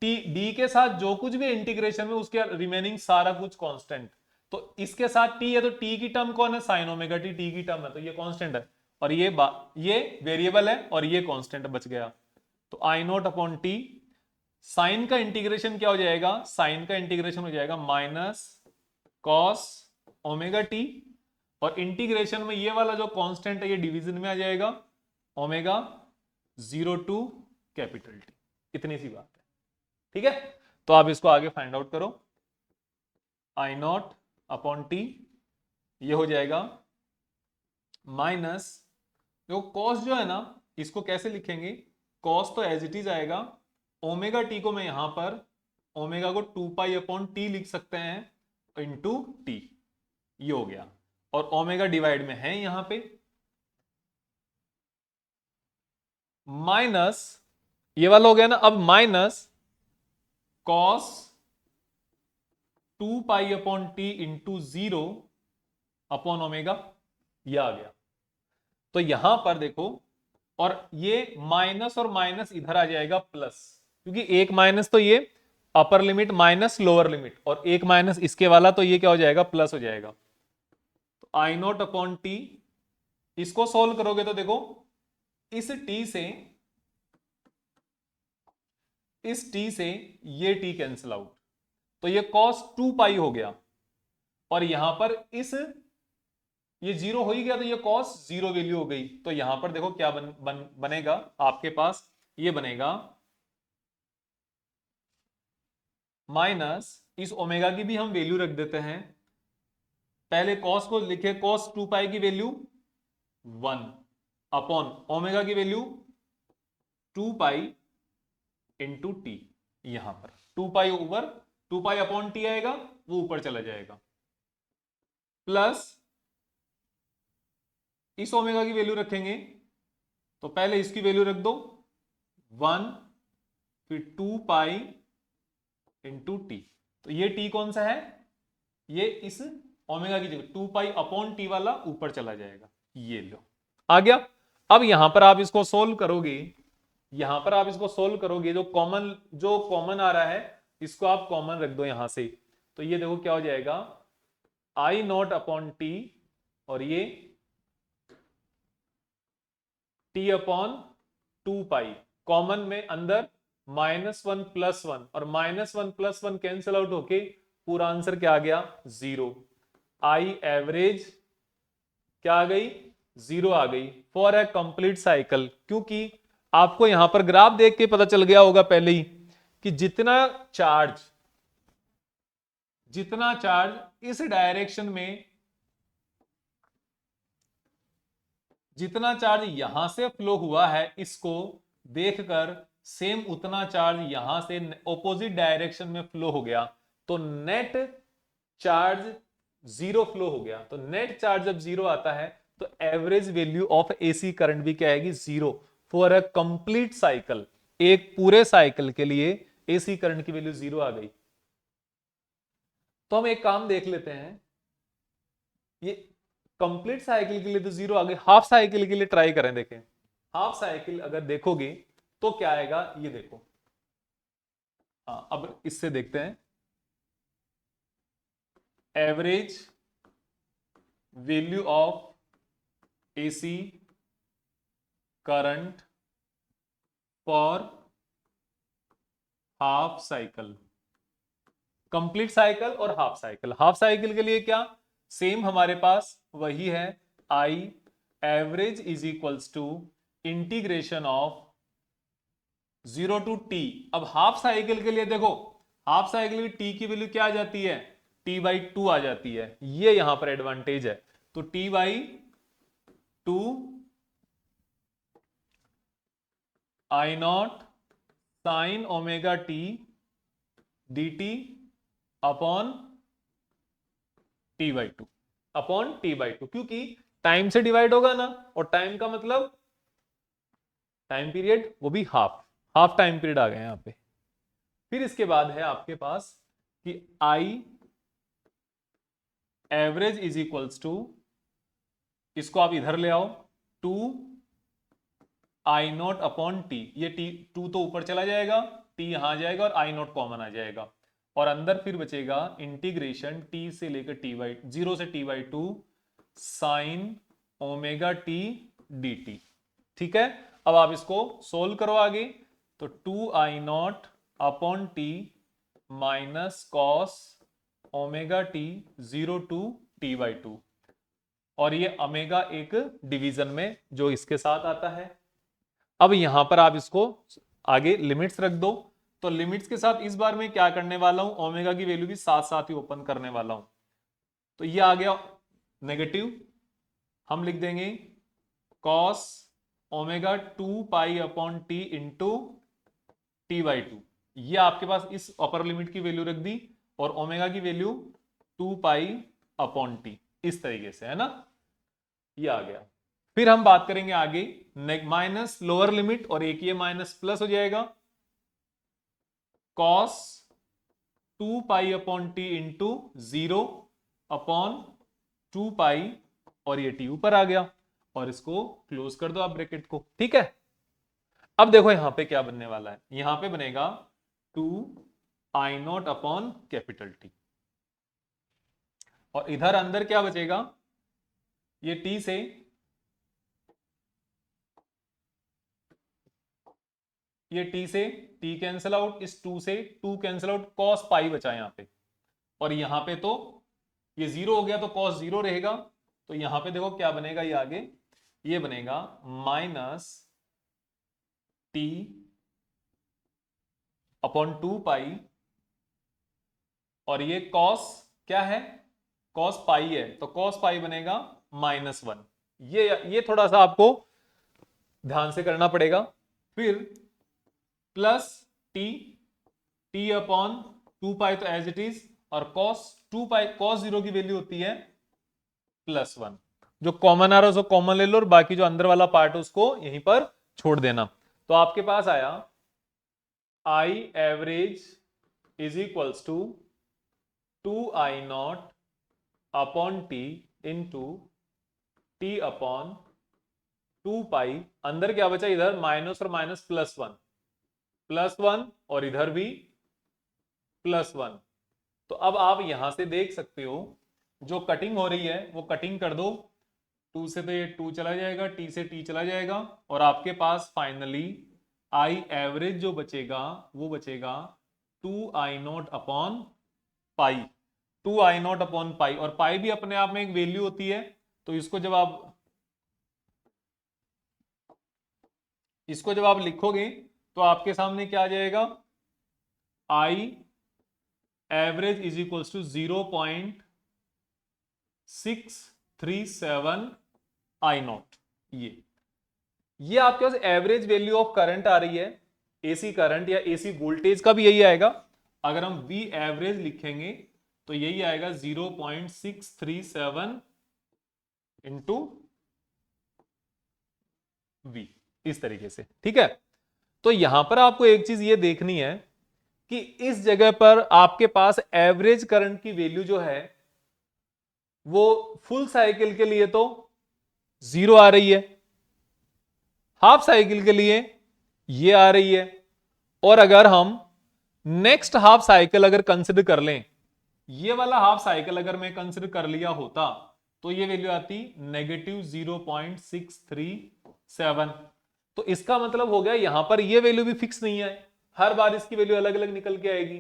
टी डी के साथ जो कुछ भी इंटीग्रेशन में, उसके रिमेनिंग सारा कुछ कांस्टेंट। तो इसके साथ टी है, तो टी की टर्म कौन है, साइन ओमेगा टी, टी की टर्म है, तो ये कांस्टेंट है। और ये वेरिएबल है और ये कांस्टेंट बच गया। तो I naught upon T sign का इंटीग्रेशन क्या हो जाएगा, साइन का इंटीग्रेशन हो जाएगा माइनस कॉस ओमेगा टी, और इंटीग्रेशन में ये वाला जो कांस्टेंट है ये डिवीजन में आ जाएगा, ओमेगा 0 टू कैपिटल टी। इतनी सी बात है, ठीक है। तो आप इसको आगे फाइंड आउट करो, आई नॉट अपॉन टी, ये हो जाएगा माइनस, देखो कॉस जो है ना इसको कैसे लिखेंगे, कॉस तो एज इट इज आएगा, ओमेगा टी को मैं यहां पर ओमेगा को 2 पाई अपॉन टी लिख सकते हैं इंटू टी, ये हो गया, और ओमेगा डिवाइड में है यहां पे, माइनस ये वाला हो गया ना, अब minus cos 2 pi upon t into 0 upon omega, ये आ गया। तो यहां पर देखो, और ये माइनस और माइनस इधर आ जाएगा प्लस, क्योंकि एक माइनस तो ये upper limit minus lower limit, और एक माइनस इसके वाला, तो ये क्या हो जाएगा, प्लस हो जाएगा। तो आई नॉट अपॉन टी, इसको सोल्व करोगे तो देखो इस टी से ये टी कैंसिल आउट, तो ये cos 2 पाई हो गया, और यहां पर ये जीरो हो ही गया, तो ये cos 0 वैल्यू हो गई। तो यहां पर देखो क्या बनेगा आपके पास, ये बनेगा माइनस, इस ओमेगा की भी हम वैल्यू रख देते हैं, पहले cos को लिखे, cos 2 पाई की वैल्यू 1 अपॉन ओमेगा की वैल्यू 2 पाई इंटू टी, यहां पर 2 pi over 2 pi upon T आएगा, वो ऊपर चला जाएगा, प्लस इस ओमेगा की वैल्यू रखेंगे, तो पहले इसकी वैल्यू रख दो 1, फिर 2 पाई इंटू टी, तो ये टी कौन सा है, ये इस ओमेगा की जगह 2 पाई अपॉन टी वाला ऊपर चला जाएगा, ये लो आ गया। अब यहां पर आप इसको सोल्व करोगे, जो कॉमन आ रहा है इसको आप कॉमन रख दो यहां से, तो ये देखो क्या हो जाएगा, आई नॉट अपॉन टी, और ये टी अपॉन 2 पाई, कॉमन में अंदर -1 + 1, और -1 + 1 कैंसिल आउट होके पूरा आंसर क्या आ गया, 0। आई एवरेज क्या आ गई, 0 आ गई फॉर ए कंप्लीट साइकिल, क्योंकि आपको यहां पर ग्राफ देख के पता चल गया होगा पहले ही कि जितना चार्ज इस डायरेक्शन में, जितना चार्ज यहां से फ्लो हुआ है इसको देखकर सेम उतना चार्ज यहां से ऑपोजिट डायरेक्शन में फ्लो हो गया, तो नेट चार्ज 0 फ्लो हो गया। तो नेट चार्ज जब 0 आता है तो average value of AC current भी क्या आएगी, 0 फॉर अ कंप्लीट साइकिल, एक पूरे साइकिल के लिए एसी करंट की वैल्यू 0 आ गई। तो हम एक काम देख लेते हैं, ये कंप्लीट साइकिल के लिए तो 0 आ गई, हाफ साइकिल के लिए ट्राई करें, देखें हाफ साइकिल अगर देखोगे तो क्या आएगा, ये देखो। हाँ, अब इससे देखते हैं average value of AC current for half cycle, complete cycle और हाफ साइकिल। हाफ साइकिल के लिए क्या, सेम हमारे पास वही है, I average is equals to integration of 0 to t. अब हाफ साइकिल के लिए देखो, हाफ साइकिल की टी की वैल्यू क्या आ जाती है, t/2 आ जाती है, ये यहां पर एडवांटेज है। तो t/2 आई naught sine omega t dt upon t/2 upon t/2, क्योंकि टाइम से डिवाइड होगा ना, और टाइम का मतलब टाइम पीरियड, वो भी हाफ टाइम पीरियड आ गए यहां पे। फिर इसके बाद है आपके पास कि I average is equals to, इसको आप इधर ले आओ, 2 आई नॉट अपॉन टी, ये टी 2 तो ऊपर चला जाएगा, टी यहां आ जाएगा और आई नॉट कॉमन आ जाएगा, और अंदर फिर बचेगा इंटीग्रेशन टी से लेकर जीरो से t/2 sign omega t dt। ठीक है, अब आप इसको सोल्व करो आगे, तो 2 I naught upon t minus cos omega t 0 to t/2, और ये ओमेगा एक डिवीजन में जो इसके साथ आता है। अब यहां पर आप इसको आगे लिमिट्स रख दो, तो लिमिट्स के साथ इस बार मैं क्या करने वाला हूं, ओमेगा की वैल्यू भी साथ साथ ही ओपन करने वाला हूं। तो ये आ गया नेगेटिव, हम लिख देंगे cos omega 2 pi upon t into t/2। ये आपके पास इस अपर लिमिट की वैल्यू रख दी, और ओमेगा की वैल्यू 2 पाई अपॉन टी, इस तरीके से, है ना, ये आ गया। फिर हम बात करेंगे आगे माइनस लोअर लिमिट, और एक ये माइनस प्लस हो जाएगा, cos 2 pi upon t into 0 upon 2 पाई, और ये टी ऊपर आ गया, और इसको क्लोज कर दो आप ब्रैकेट को। ठीक है, अब देखो यहां पे क्या बनने वाला है, यहां पे बनेगा 2i0 अपॉन कैपिटल टी, और इधर अंदर क्या बचेगा, ये टी से टी कैंसिल आउट, इस 2 से 2 कैंसिल आउट, कॉस पाई बचा यहां पे, और यहां पे तो ये 0 हो गया तो कॉस 0 रहेगा। तो यहां पे देखो क्या बनेगा, ये आगे ये बनेगा माइनस टी अपॉन 2 पाई, और ये कॉस क्या है, कॉस पाई है, तो कॉस पाई बनेगा -1। ये थोड़ा सा आपको ध्यान से करना पड़ेगा। फिर प्लस टी, टी अपॉन 2 पाई तो एज इट इज, और कॉस 2 पाई, कॉस 0 की वैल्यू होती है +1। जो कॉमन आ रहा है उसको कॉमन ले लो, और बाकी जो अंदर वाला पार्ट है उसको यहीं पर छोड़ देना। तो आपके पास आया I average is equals to 2i0 upon t into t upon 2 pi, अंदर क्या बचा, इधर माइनस और माइनस +1, और इधर भी +1। तो अब आप यहां से देख सकते हो जो कटिंग हो रही है वो कटिंग कर दो, 2 से तो ये 2 चला जाएगा, टी से टी चला जाएगा, और आपके पास फाइनली आई एवरेज जो बचेगा वो बचेगा 2i0 upon pi, 2i0 upon pi, और पाई भी अपने आप में एक वैल्यू होती है। तो इसको जब आप लिखोगे तो आपके सामने क्या आ जाएगा, I average is equals to 0.637i0। ये आपके पास एवरेज वैल्यू ऑफ करंट आ रही है, एसी करंट या एसी वोल्टेज का भी यही आएगा। अगर हम वी एवरेज लिखेंगे तो यही आएगा 0.637 इंटू वी, इस तरीके से। ठीक है, तो यहां पर आपको एक चीज ये देखनी है कि इस जगह पर आपके पास एवरेज करंट की वैल्यू जो है वो फुल साइकिल के लिए तो 0 आ रही है, हाफ साइकिल के लिए ये आ रही है, और अगर हम नेक्स्ट हाफ साइकिल अगर कंसिडर कर लें, ये वाला हाफ साइकिल अगर मैं कंसिडर कर लिया होता तो ये वैल्यू आती -0.637। तो इसका मतलब हो गया यहां पर ये वैल्यू भी फिक्स नहीं है, हर बार इसकी वैल्यू अलग अलग निकल के आएगी।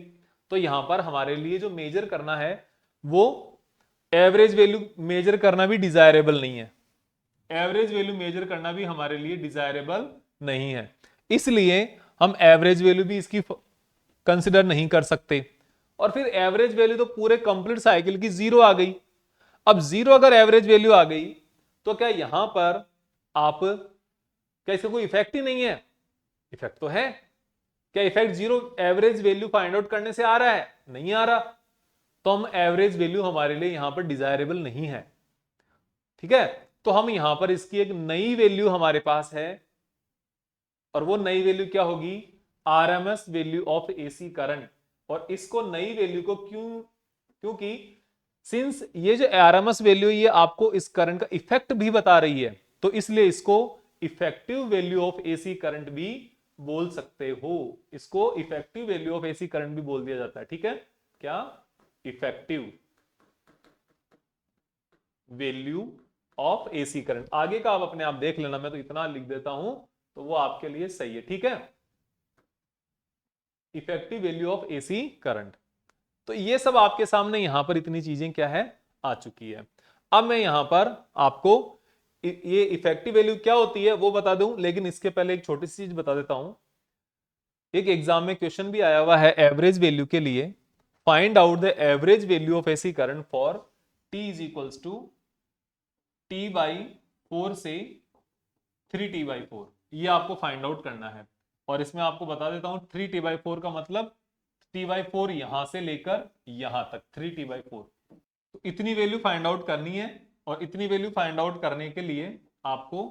तो यहां पर हमारे लिए जो मेजर करना है वो एवरेज वैल्यू मेजर करना भी डिजायरेबल नहीं है, एवरेज वैल्यू मेजर करना भी हमारे लिए डिजायरेबल नहीं है, इसलिए हम एवरेज वैल्यू भी इसकी कंसिडर नहीं कर सकते। और फिर एवरेज वैल्यू तो पूरे कंप्लीट साइकिल की 0 आ गई। अब 0 अगर एवरेज वैल्यू आ गई तो क्या यहां पर आप, क्या इसका कोई इफेक्ट ही नहीं है, इफेक्ट तो है। क्या effect 0 average value find out करने से आ रहा है, नहीं आ रहा, तो हम एवरेज वैल्यू हमारे लिए यहां पर डिजायरेबल नहीं है। ठीक है, तो हम यहां पर इसकी एक नई वैल्यू हमारे पास है, और वो नई वैल्यू क्या होगी, RMS value of AC current. और इसको नई वैल्यू को क्योंकि सिंस ये जो आरएमएस वैल्यू ये आपको इस करंट का इफेक्ट भी बता रही है, तो इसलिए इसको effective value of AC current भी बोल सकते हो, इसको effective value of AC current भी बोल दिया जाता है। ठीक है, क्या, effective value of AC current. आगे का आप अपने आप देख लेना, मैं तो इतना लिख देता हूं तो वो आपके लिए सही है। ठीक है, effective value of AC current. तो ये सब आपके सामने यहां पर इतनी चीजें क्या है आ चुकी है। अब मैं यहां पर आपको ये इफेक्टिव वैल्यू क्या होती है वो बता दूं, लेकिन इसके पहले एक छोटी सी चीज बता देता हूं। एक एग्जाम में क्वेश्चन भी आया हुआ है एवरेज वैल्यू के लिए, find out the average value of AC current for t is equals to t by 4 से 3t/4, ये आपको फाइंड आउट करना है। और इसमें आपको बता देता हूं 3t/4 का मतलब t/4 यहां से लेकर यहां तक 3t/4। तो इतनी वैल्यू फाइंड आउट करनी है, और इतनी वैल्यू फाइंड आउट करने के लिए आपको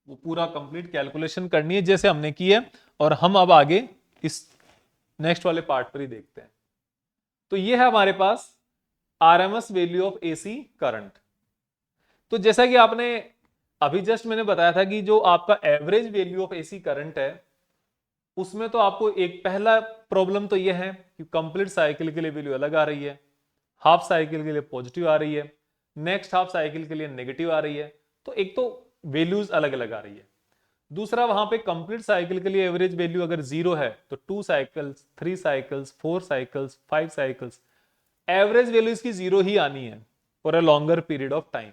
वो पूरा कंप्लीट कैलकुलेशन करनी है जैसे हमने की है। और हम अब आगे इस नेक्स्ट वाले पार्ट पर ही देखते हैं। तो ये है हमारे पास RMS value of AC current. तो जैसा कि आपने अभी जस्ट मैंने बताया था कि जो आपका average value of AC current है, उसमें तो आपको एक पहला प्रॉब्लम तो यह है कि कंप्लीट साइकिल के लिए वैल्यू अलग आ रही है, हाफ साइकिल के लिए पॉजिटिव आ रही है, नेक्स्ट हाफ साइकिल के लिए नेगेटिव आ रही है। तो एक तो वैल्यूज अलग अलग आ रही है। दूसरा, वहां पे कंप्लीट साइकिल के लिए एवरेज वैल्यू अगर 0 है तो 2 cycles, 3 cycles, 4 cycles, 5 cycles, average value इसकी 0 ही आनी है for a longer period of time,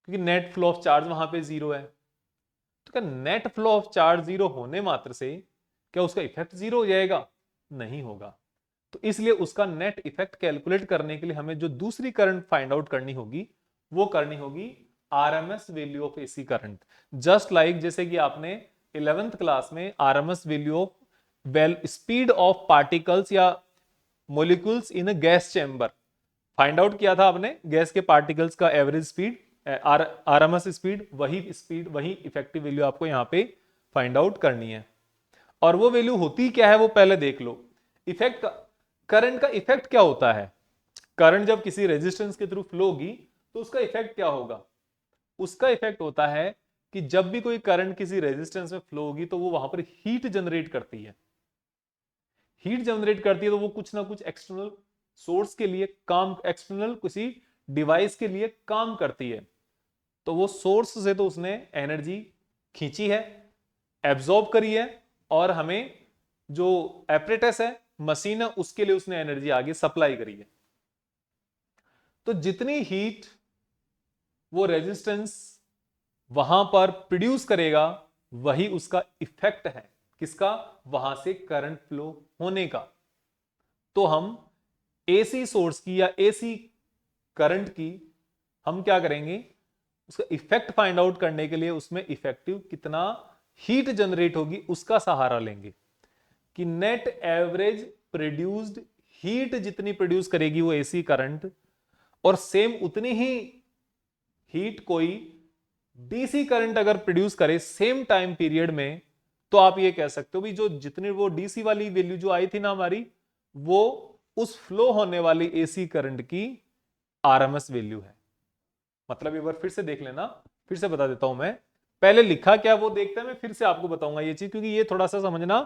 क्योंकि नेट फ्लो ऑफ चार्ज वहां पे 0 है। तो क्या नेट फ्लो ऑफ चार्ज 0 होने मात्र से क्या उसका इफेक्ट 0 हो जाएगा? नहीं होगा। तो इसलिए उसका नेट इफेक्ट कैलकुलेट करने के लिए हमें जो दूसरी करंट फाइंड आउट करनी होगी वो करनी होगी RMS value of AC current. Just like जैसे कि आपने 11th क्लास में RMS value of speed of particles या molecules in a gas chamber find out किया था आपने, गैस के पार्टिकल्स का एवरेज स्पीड, आरएमएस स्पीड, वही इफेक्टिव वैल्यू आपको यहां पे फाइंड आउट करनी है। और वो वैल्यू होती क्या है वो पहले देख लो। इफेक्ट, करंट का इफेक्ट क्या होता है? करंट जब किसी रेजिस्टेंस के थ्रू फ्लो होगी तो उसका इफेक्ट क्या होगा? उसका इफेक्ट होता है कि जब भी कोई करंट किसी रेजिस्टेंस में फ्लो होगी तो वो वहां पर हीट जनरेट करती है। हीट जनरेट करती है तो वो कुछ ना कुछ एक्सटर्नल सोर्स के लिए काम, एक्सटर्नल किसी डिवाइस के लिए काम करती है। तो वो सोर्स से तो उसने एनर्जी खींची है, एब्जॉर्ब करी है, और हमें जो एपरेटस है, मशीन है, उसके लिए उसने एनर्जी आगे सप्लाई करी है। तो जितनी हीट वो रेजिस्टेंस वहां पर प्रोड्यूस करेगा वही उसका इफेक्ट है। किसका? वहां से करंट फ्लो होने का। तो हम एसी सोर्स की या एसी करंट की हम क्या करेंगे, उसका इफेक्ट फाइंड आउट करने के लिए उसमें इफेक्टिव कितना हीट जनरेट होगी उसका सहारा लेंगे कि नेट एवरेज प्रोड्यूस्ड हीट जितनी प्रोड्यूस करेगी वो एसी करंट, और सेम उतनी ही हीट कोई डीसी करंट अगर प्रोड्यूस करे सेम टाइम पीरियड में, तो आप ये कह सकते हो भी जो जितनी वो डीसी वाली वैल्यू जो आई थी ना हमारी, वो उस फ्लो होने वाली एसी करंट की आरएमएस वैल्यू है। मतलब एक बार फिर से देख लेना, फिर से बता देता हूं मैं। पहले लिखा क्या वो देखते हैं, मैं फिर से आपको बताऊंगा ये चीज, क्योंकि ये थोड़ा सा समझना,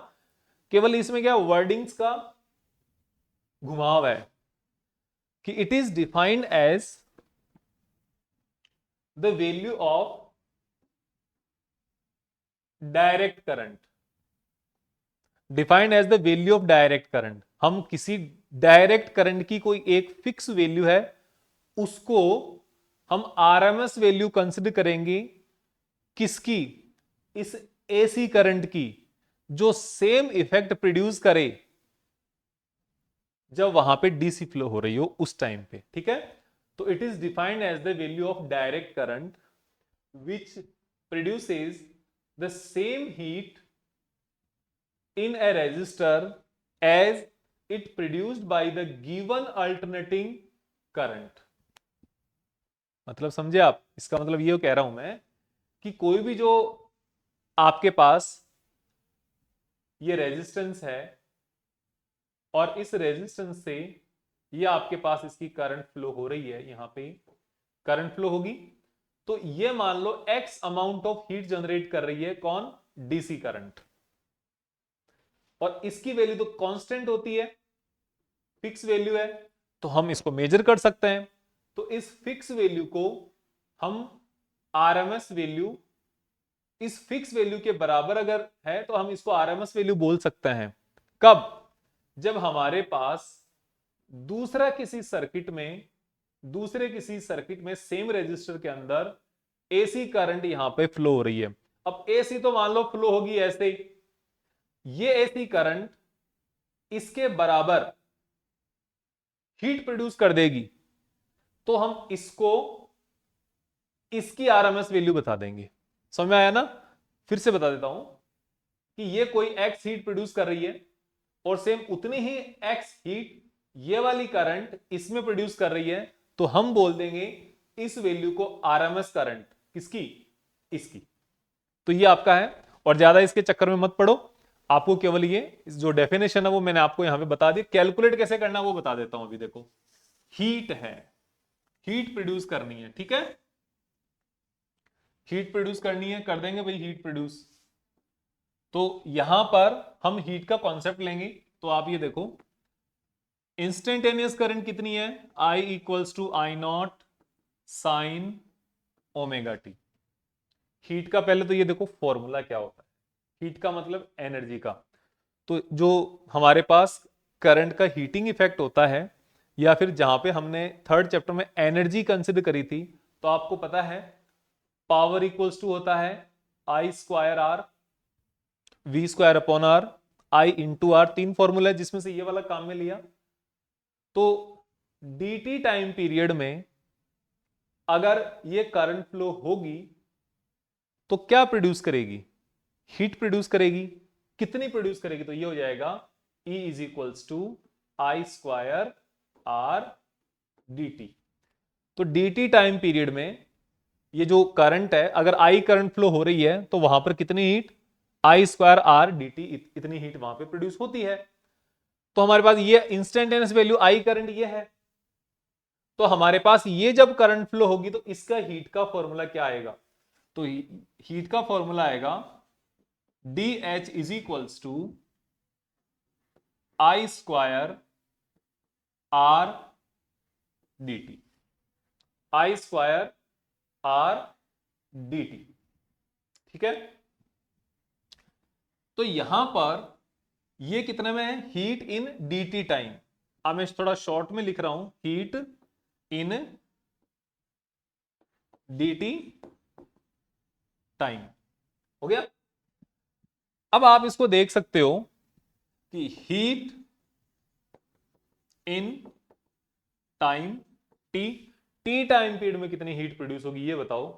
केवल इसमें क्या वर्डिंग्स का घुमाव है कि it is defined as the value of direct current. Defined as the value of direct current, हम किसी डायरेक्ट करंट की कोई एक फिक्स वैल्यू है, उसको हम आरएमएस वैल्यू कंसिडर करेंगे। किसकी? इस एसी करंट की, जो सेम इफेक्ट प्रोड्यूस करे जब वहां पे डीसी फ्लो हो रही हो उस टाइम पे। ठीक है, तो it is defined as the value of direct current which produces the same heat in a resistor as it produced by the given alternating current। मतलब समझे आप? इसका मतलब ये कह रहा हूं मैं कि कोई भी जो आपके पास ये रेजिस्टेंस है और इस रेजिस्टेंस से ये आपके पास इसकी करंट फ्लो हो रही है, यहां पे करंट फ्लो होगी, तो ये मान लो X amount of heat generate कर रही है कौन? DC current. और इसकी वैल्यू तो कांस्टेंट होती है, फिक्स वैल्यू है, तो हम इसको मेजर कर सकते हैं। तो इस फिक्स वैल्यू को हम आरएमएस वैल्यू, इस फिक्स वैल्यू के बराबर अगर है तो हम इसको आरएमएस वैल्यू बोल सकते हैं। कब? जब हमारे पास दूसरे किसी सर्किट में सेम रेजिस्टर के अंदर एसी करंट यहां पे फ्लो हो रही है। अब एसी तो मान लो फ्लो होगी ऐसे, ये एसी करंट इसके बराबर हीट प्रोड्यूस कर देगी, तो हम इसको इसकी आरएमएस वैल्यू बता देंगे। समझ में आया ना? फिर से बता देता हूं कि ये कोई एक्स हीट प्रोड्यूस कर रही है और सेम उतनी ही एक्स हीट ये वाली करंट इसमें प्रोड्यूस कर रही है, तो हम बोल देंगे इस वैल्यू को आरएमएस करंट। किसकी? इसकी। तो ये आपका है, और ज्यादा इसके चक्कर में मत पड़ो। आपको केवल ये जो डेफिनेशन है वो मैंने आपको यहां पे बता दी। कैलकुलेट कैसे करना वो बता देता हूं। अभी देखो, हीट है, हीट प्रोड्यूस करनी है, ठीक है, हीट प्रोड्यूस करनी है, कर देंगे भाई हीट प्रोड्यूस। तो यहां पर हम हीट का कॉन्सेप्ट लेंगे। तो आप ये देखो, इंस्टेंटेनियस करंट कितनी है? I equals to I naught sine omega t. Heat का पहले तो ये देखो फॉर्मूला क्या होता है। हीट का मतलब एनर्जी का। तो जो हमारे पास करंट का हीटिंग इफेक्ट होता है, या फिर जहां पे हमने थर्ड चैप्टर में एनर्जी कंसिडर करी थी, तो आपको पता है पावर इक्वल्स टू होता है I square R V square upon R, I into R. तीन फॉर्मूला है जिसमें से ये वाला काम में लिया। तो dt टाइम पीरियड में अगर ये करंट फ्लो होगी तो क्या प्रोड्यूस करेगी? हीट प्रोड्यूस करेगी। कितनी प्रोड्यूस करेगी? तो ये हो जाएगा E is equals to I square R D T. तो dt टाइम पीरियड में ये जो करंट है, अगर I करंट फ्लो हो रही है तो वहां पर कितनी हीट? आई स्क्वायर आर डी टी, इतनी हीट वहां पे प्रोड्यूस होती है। तो हमारे पास ये इंस्टेंटेनियस वैल्यू आई करंट ये है। तो हमारे पास ये जब करंट फ्लो होगी तो इसका हीट का फॉर्मूला क्या आएगा? तो हीट का फॉर्मूला आएगा D H is equals to I square R D T, I square R D T, ठीक है। तो यहां पर ये कितने में है? Heat in dt time. अब मैं थोड़ा शॉर्ट में लिख रहा हूं, हीट इन dt टाइम। हो गया? अब आप इसको देख सकते हो कि heat in time t, t time period में कितनी हीट प्रोड्यूस होगी ये बताओ।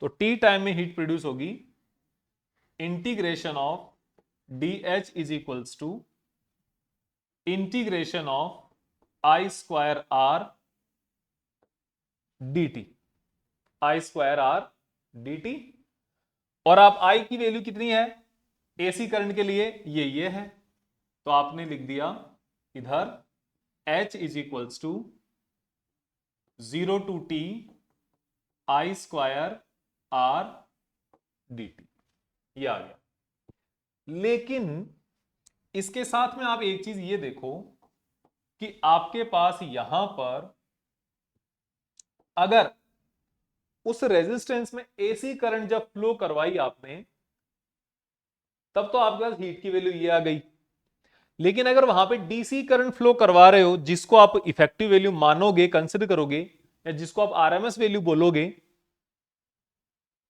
तो टी टाइम में हीट प्रोड्यूस होगी integration of D H is equals to integration of I square R D T, I square R D T. और आप आई की वैल्यू कितनी है एसी करंट के लिए? ये है। तो आपने लिख दिया इधर H is equals to 0 to t I square R D T, ये आ गया। लेकिन इसके साथ में आप एक चीज ये देखो कि आपके पास यहां पर अगर उस रेजिस्टेंस में एसी करंट जब फ्लो करवाई आपने, तब तो आपके पास हीट की वैल्यू ये आ गई। लेकिन अगर वहां पे डीसी करंट फ्लो करवा रहे हो, जिसको आप इफेक्टिव वैल्यू मानोगे, कंसिडर करोगे, या जिसको आप आरएमएस वैल्यू बोलोगे,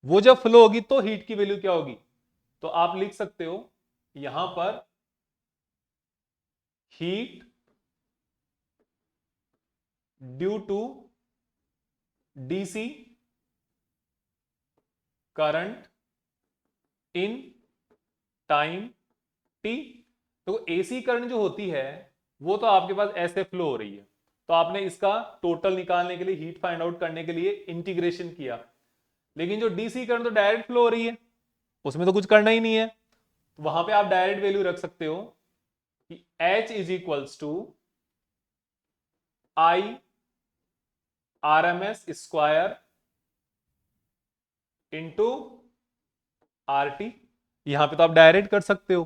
वो जब फ्लो होगी तो हीट की वैल्यू क्या होगी? तो आप लिख सकते हो यहां पर heat due to DC current in time t. तो एसी करंट जो होती है वो तो आपके पास ऐसे फ्लो हो रही है, तो आपने इसका टोटल निकालने के लिए, हीट फाइंड आउट करने के लिए इंटीग्रेशन किया। लेकिन जो डीसी करंट तो डायरेक्ट फ्लो हो रही है, उसमें तो कुछ करना ही नहीं है। तो वहां पे आप डायरेक्ट वैल्यू रख सकते हो कि H is equals to I R M S square into R t. यहां पे तो आप डायरेक्ट कर सकते हो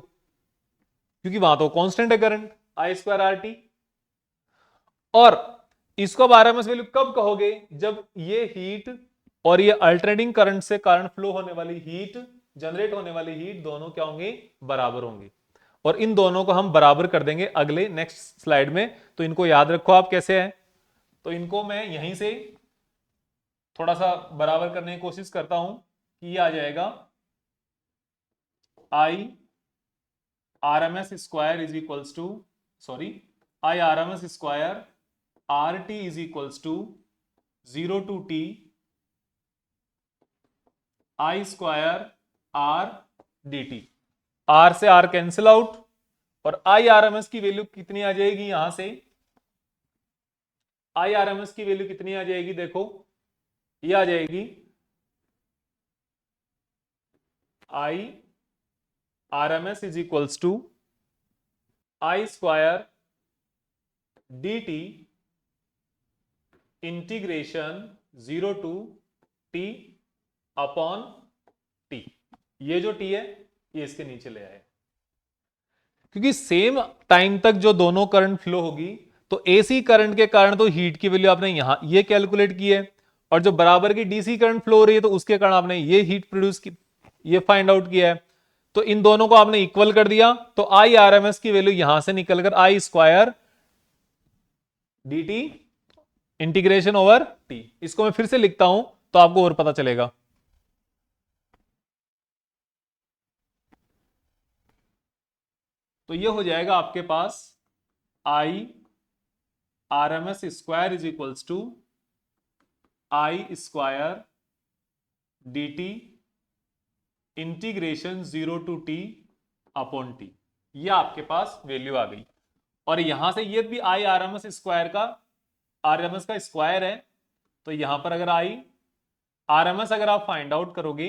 क्योंकि वहां तो कांस्टेंट है current I square R T. और इसको आप आरएमएस वैल्यू कब कहोगे? जब ये हीट और ये अल्टरनेटिंग करंट से करंट फ्लो होने वाली हीट, जनरेट होने वाली हीट, दोनों क्या होंगे? बराबर होंगे। और इन दोनों को हम बराबर कर देंगे अगले नेक्स्ट स्लाइड में। तो इनको याद रखो आप कैसे है। तो इनको मैं यहीं से थोड़ा सा बराबर करने की कोशिश करता हूं कि ये आ जाएगा I R M S square is equals to I R M S square R t is equals to 0 to t I square R D T. R से आर कैंसिल आउट और आई आर एम एस की value कितनी आ जाएगी यहां से, I R M S की value कितनी आ जाएगी, देखो ये आ जाएगी I R M S is equals to I square d t integration 0 to t upon t. ये जो टी है ये इसके नीचे ले आए, क्योंकि सेम टाइम तक जो दोनों करंट फ्लो होगी तो एसी करंट के कारण तो हीट की वैल्यू आपने यहां ये कैलकुलेट की है, और जो बराबर की डीसी करंट फ्लो हो रही है तो उसके कारण आपने ये हीट प्रोड्यूस की, ये फाइंड आउट किया है। तो इन दोनों को आपने इक्वल कर दिया तो आई आर एम एस की वैल्यू यहां से निकलकर I square d t integration over t. इसको मैं फिर से लिखता हूं तो आपको और पता चलेगा। तो ये हो जाएगा आपके पास I R M S square is equals to I square d t integration 0 to t upon t. ये आपके पास वैल्यू आ गई। और यहां से ये भी I R M S square का आर एम एस का स्क्वायर है, तो यहां पर अगर आई आर एम एस अगर आप फाइंड आउट करोगे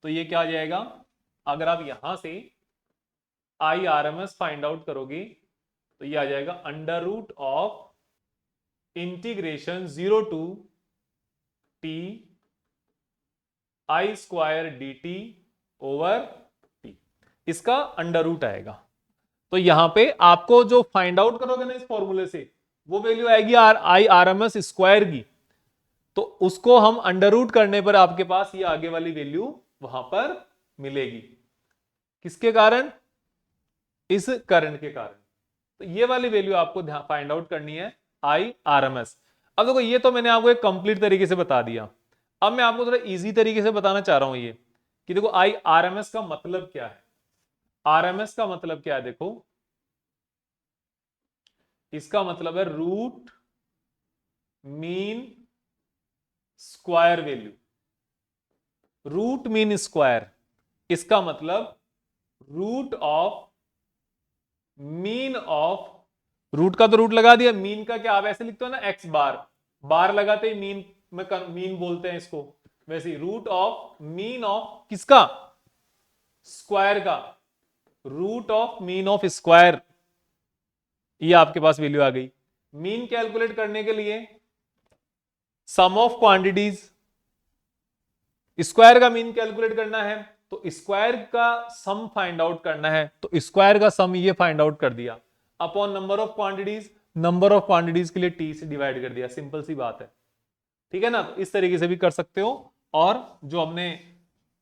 तो ये क्या आ जाएगा, अगर आप यहां से I R M S find out करोगे तो ये आ जाएगा under root of integration 0 to t I square d t over t, इसका अंडर रूट आएगा। तो यहां पे आपको जो फाइंड आउट करोगे ना इस फॉर्मूले से, वो वैल्यू आएगी I R M S square की। तो उसको हम अंडर रूट करने पर आपके पास ये आगे वाली वैल्यू वहां पर मिलेगी। किसके कारण, इस करंट के कारण। तो ये वाली वैल्यू आपको फाइंड आउट करनी है आई आर एम एस। अब देखो ये तो मैंने आपको एक कंप्लीट तरीके से बता दिया। अब मैं आपको थोड़ा इजी तरीके से बताना चाह रहा हूं ये कि देखो आई आर एम एस का मतलब क्या है। आर एम एस का मतलब क्या है, देखो इसका मतलब है root mean square value. Root mean square, इसका मतलब root of mean of, root का तो रूट लगा दिया, मीन का क्या आप ऐसे लिखते हो ना एक्स बार, बार लगाते ही मीन में मीन बोलते हैं इसको, वैसे ही रूट ऑफ मीन ऑफ किसका, स्क्वायर का, root of mean of square. ये आपके पास वैल्यू आ गई। मीन कैलकुलेट करने के लिए सम ऑफ क्वांटिटीज, स्क्वायर का मीन कैलकुलेट करना है तो स्क्वायर का सम फाइंड आउट करना है, तो स्क्वायर का सम ये फाइंड आउट कर दिया upon number of quantities, number of quantities के लिए टी से डिवाइड कर दिया, सिंपल सी बात है। ठीक है ना, तो इस तरीके से भी कर सकते हो। और जो हमने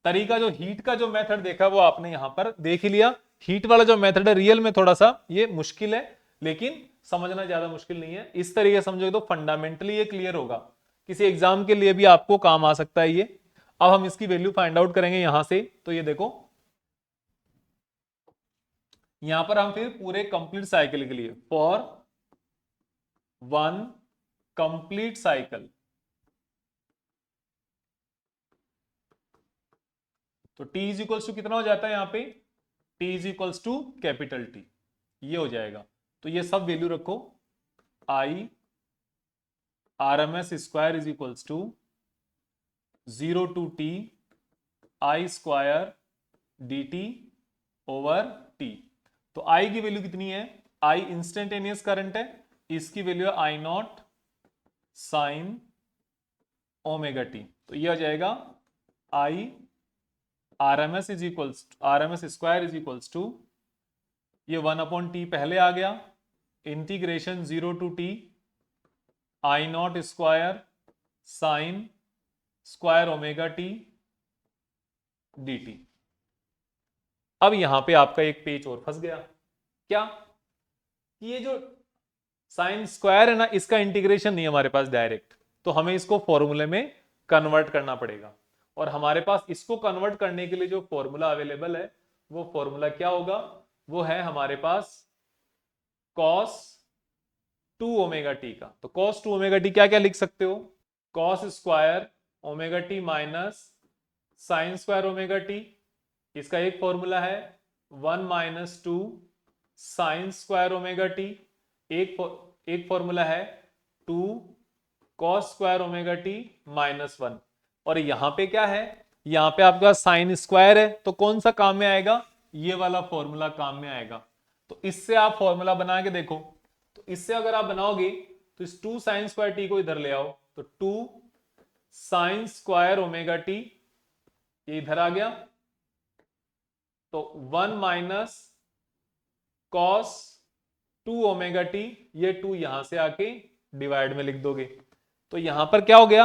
तरीका, जो हीट का जो मेथड देखा वो आपने यहां पर देख ही लिया। हीट वाला जो मेथड है रियल में थोड़ा सा ये मुश्किल है, लेकिन समझना ज्यादा मुश्किल नहीं है। इस तरीके से समझोगे तो फंडामेंटली ये क्लियर होगा, किसी एग्जाम के लिए भी आपको काम आ सकता है ये। अब हम इसकी वैल्यू फाइंड आउट करेंगे यहां से। तो ये देखो यहां पर हम फिर पूरे कंप्लीट साइकिल के लिए, फॉर वन कंप्लीट साइकिल, तो T इज इक्वल्स टू कितना हो जाता है यहां पे, T is equals to capital T, ये हो जाएगा। तो ये सब वैल्यू रखो, I R M S square is equals to 0 to t I square d t over t. तो आई की वैल्यू कितनी है, आई इंस्टेंटेनियस करंट है, इसकी वैल्यू है I naught sine omega t. तो ये आ जाएगा I R M S is equals, R M S square is equals to, ये 1 अपॉन टी पहले आ गया, integration 0 to t I naught square sine square omega t d t. अब यहां पे आपका एक पेज और फंस गया, क्या कि ये जो साइन स्क्वायर है ना, इसका इंटीग्रेशन नहीं है हमारे पास डायरेक्ट, तो हमें इसको फॉर्मूले में कन्वर्ट करना पड़ेगा। और हमारे पास इसको कन्वर्ट करने के लिए जो फॉर्मूला अवेलेबल है वो फॉर्मूला क्या होगा, वो है हमारे पास cos 2 ओमेगा टी का। तो cos 2 ओमेगा टी क्या क्या लिख सकते हो, cos square omega T minus sign square omega T, इसका एक फॉर्मूला है 1 minus 2 sign square omega T, एक फॉर्मूला है 2 cos square omega T minus 1। और यहां पे क्या है, यहां पे आपका साइन स्क्वायर है, तो कौन सा काम में आएगा, ये वाला फॉर्मूला काम में आएगा। तो इससे आप फॉर्मूला बना के देखो, तो इससे अगर आप बनाओगे तो इस 2 साइन स्क्वायर टी को इधर ले आओ, तो 2 साइन स्क्वायर ओमेगा टी ये इधर आ गया, तो 1 माइनस कॉस 2 ओमेगा टी, ये 2 यहां से आके डिवाइड में लिख दोगे। तो यहां पर क्या हो गया,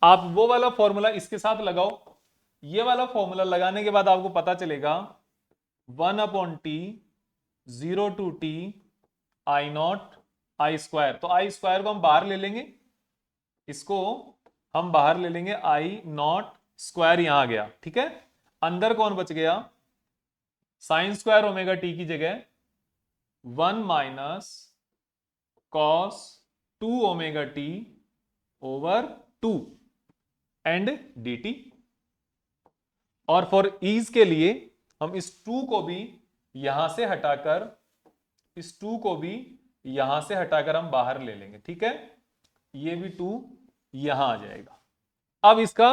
आप वो वाला फॉर्मूला इसके साथ लगाओ, ये वाला फॉर्मूला लगाने के बाद आपको पता चलेगा 1 upon t 0 to t I naught I square. तो आई स्क्वायर को हम बाहर ले लेंगे, इसको हम बाहर ले लेंगे, आई नॉट स्क्वायर यहां आ गया, ठीक है। अंदर कौन बच गया, साइन स्क्वायर ओमेगा टी की जगह 1 minus cos 2 omega T over 2 and D T. और फॉर ईज के लिए हम इस 2 को भी यहां से हटाकर, इस 2 को भी यहां से हटाकर हम बाहर ले लेंगे, ठीक है। ये भी 2 यहां आ जाएगा। अब इसका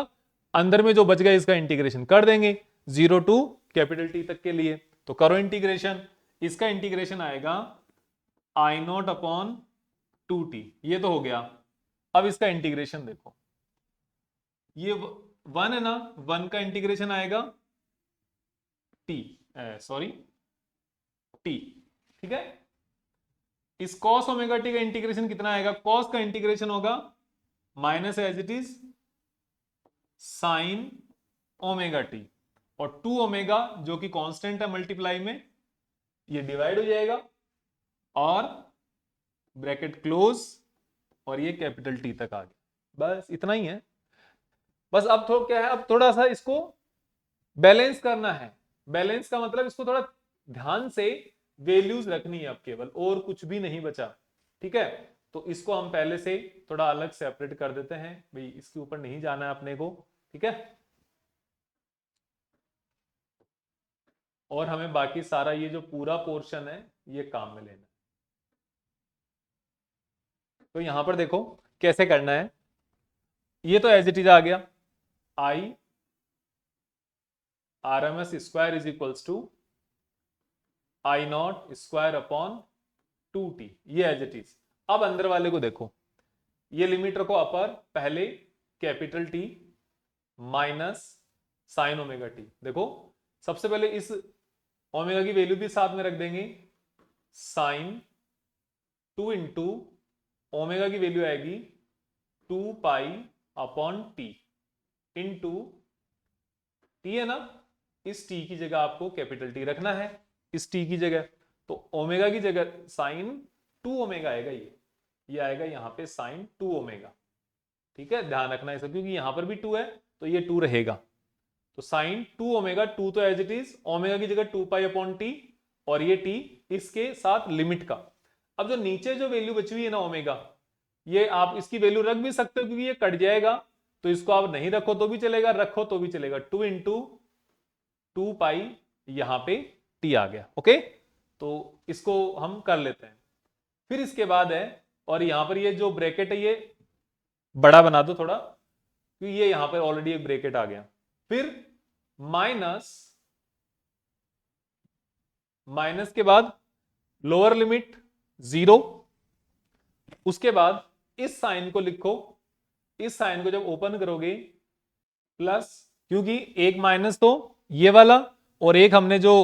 अंदर में जो बच गया इसका इंटीग्रेशन कर देंगे 0 टू कैपिटल टी तक के लिए। तो करो इंटीग्रेशन, इसका इंटीग्रेशन आएगा आई नॉट अपॉन 2t, ये तो हो गया। अब इसका इंटीग्रेशन देखो, ये 1 है ना, 1 का इंटीग्रेशन आएगा t, सॉरी t, ठीक है। इस कॉस ओमेगा टी का इंटीग्रेशन कितना आएगा, कॉस का इंटीग्रेशन होगा minus as it is sine omega t, और 2 ओमेगा जो कि कांस्टेंट है मल्टीप्लाई में, ये डिवाइड हो जाएगा और ब्रैकेट क्लोज, और ये कैपिटल टी तक आ गया। बस इतना ही है। बस अब थोड़ा क्या है, अब थोड़ा सा इसको बैलेंस करना है। बैलेंस का मतलब इसको थोड़ा ध्यान से वैल्यूज रखनी है अब केवल, और कुछ भी नहीं बचा, ठीक है। तो इसको हम पहले से थोड़ा अलग सेपरेट कर देते हैं भाई, इसके ऊपर नहीं जाना है अपने को, ठीक है। और हमें बाकी सारा ये जो पूरा पोर्शन है ये काम में लेना है। तो यहां पर देखो कैसे करना है, ये तो एज इट इज आ गया, I R M S square is equals to I naught square upon 2t, ये एज इट इज। अब अंदर वाले को देखो, ये लिमिट रखो अपर, पहले capital T minus sign omega T. देखो सबसे पहले इस ओमेगा की वैल्यू भी साथ में रख देंगे, साइन 2 इंटू ओमेगा की वैल्यू आएगी 2 pi upon t into T है ना, इस टी की जगह आपको कैपिटल टी रखना है, इस टी की जगह। तो ओमेगा की जगह साइन 2 ओमेगा आएगा, ये आएगा यहां पे साइन 2 ओमेगा, ठीक है। ध्यान रखना है सब, क्योंकि यहां पर भी 2 है तो ये 2 रहेगा। तो साइन 2 ओमेगा, 2 तो एज इट इज, ओमेगा की जगह 2 पाई अपॉन टी, और ये टी इसके साथ लिमिट का। अब जो नीचे जो वैल्यू बची हुई है ना ओमेगा, ये आप इसकी वैल्यू रख भी सकते हो क्योंकि ये कट जाएगा, तो इसको आप नहीं रखो तो भी चलेगा, रखो तो भी चलेगा। 2 इंटू 2 पाई यहां पे टी आ गया, ओके। तो इसको हम कर लेते हैं। फिर इसके बाद है, और यहां पर ये जो ब्रैकेट है ये बड़ा बना दो थोड़ा, क्योंकि ये यहां पर ऑलरेडी एक ब्रैकेट आ गया। फिर माइनस, माइनस के बाद लोअर लिमिट 0, उसके बाद इस साइन को लिखो, इस साइन को जब ओपन करोगे प्लस, क्योंकि एक माइनस तो ये वाला, और एक हमने जो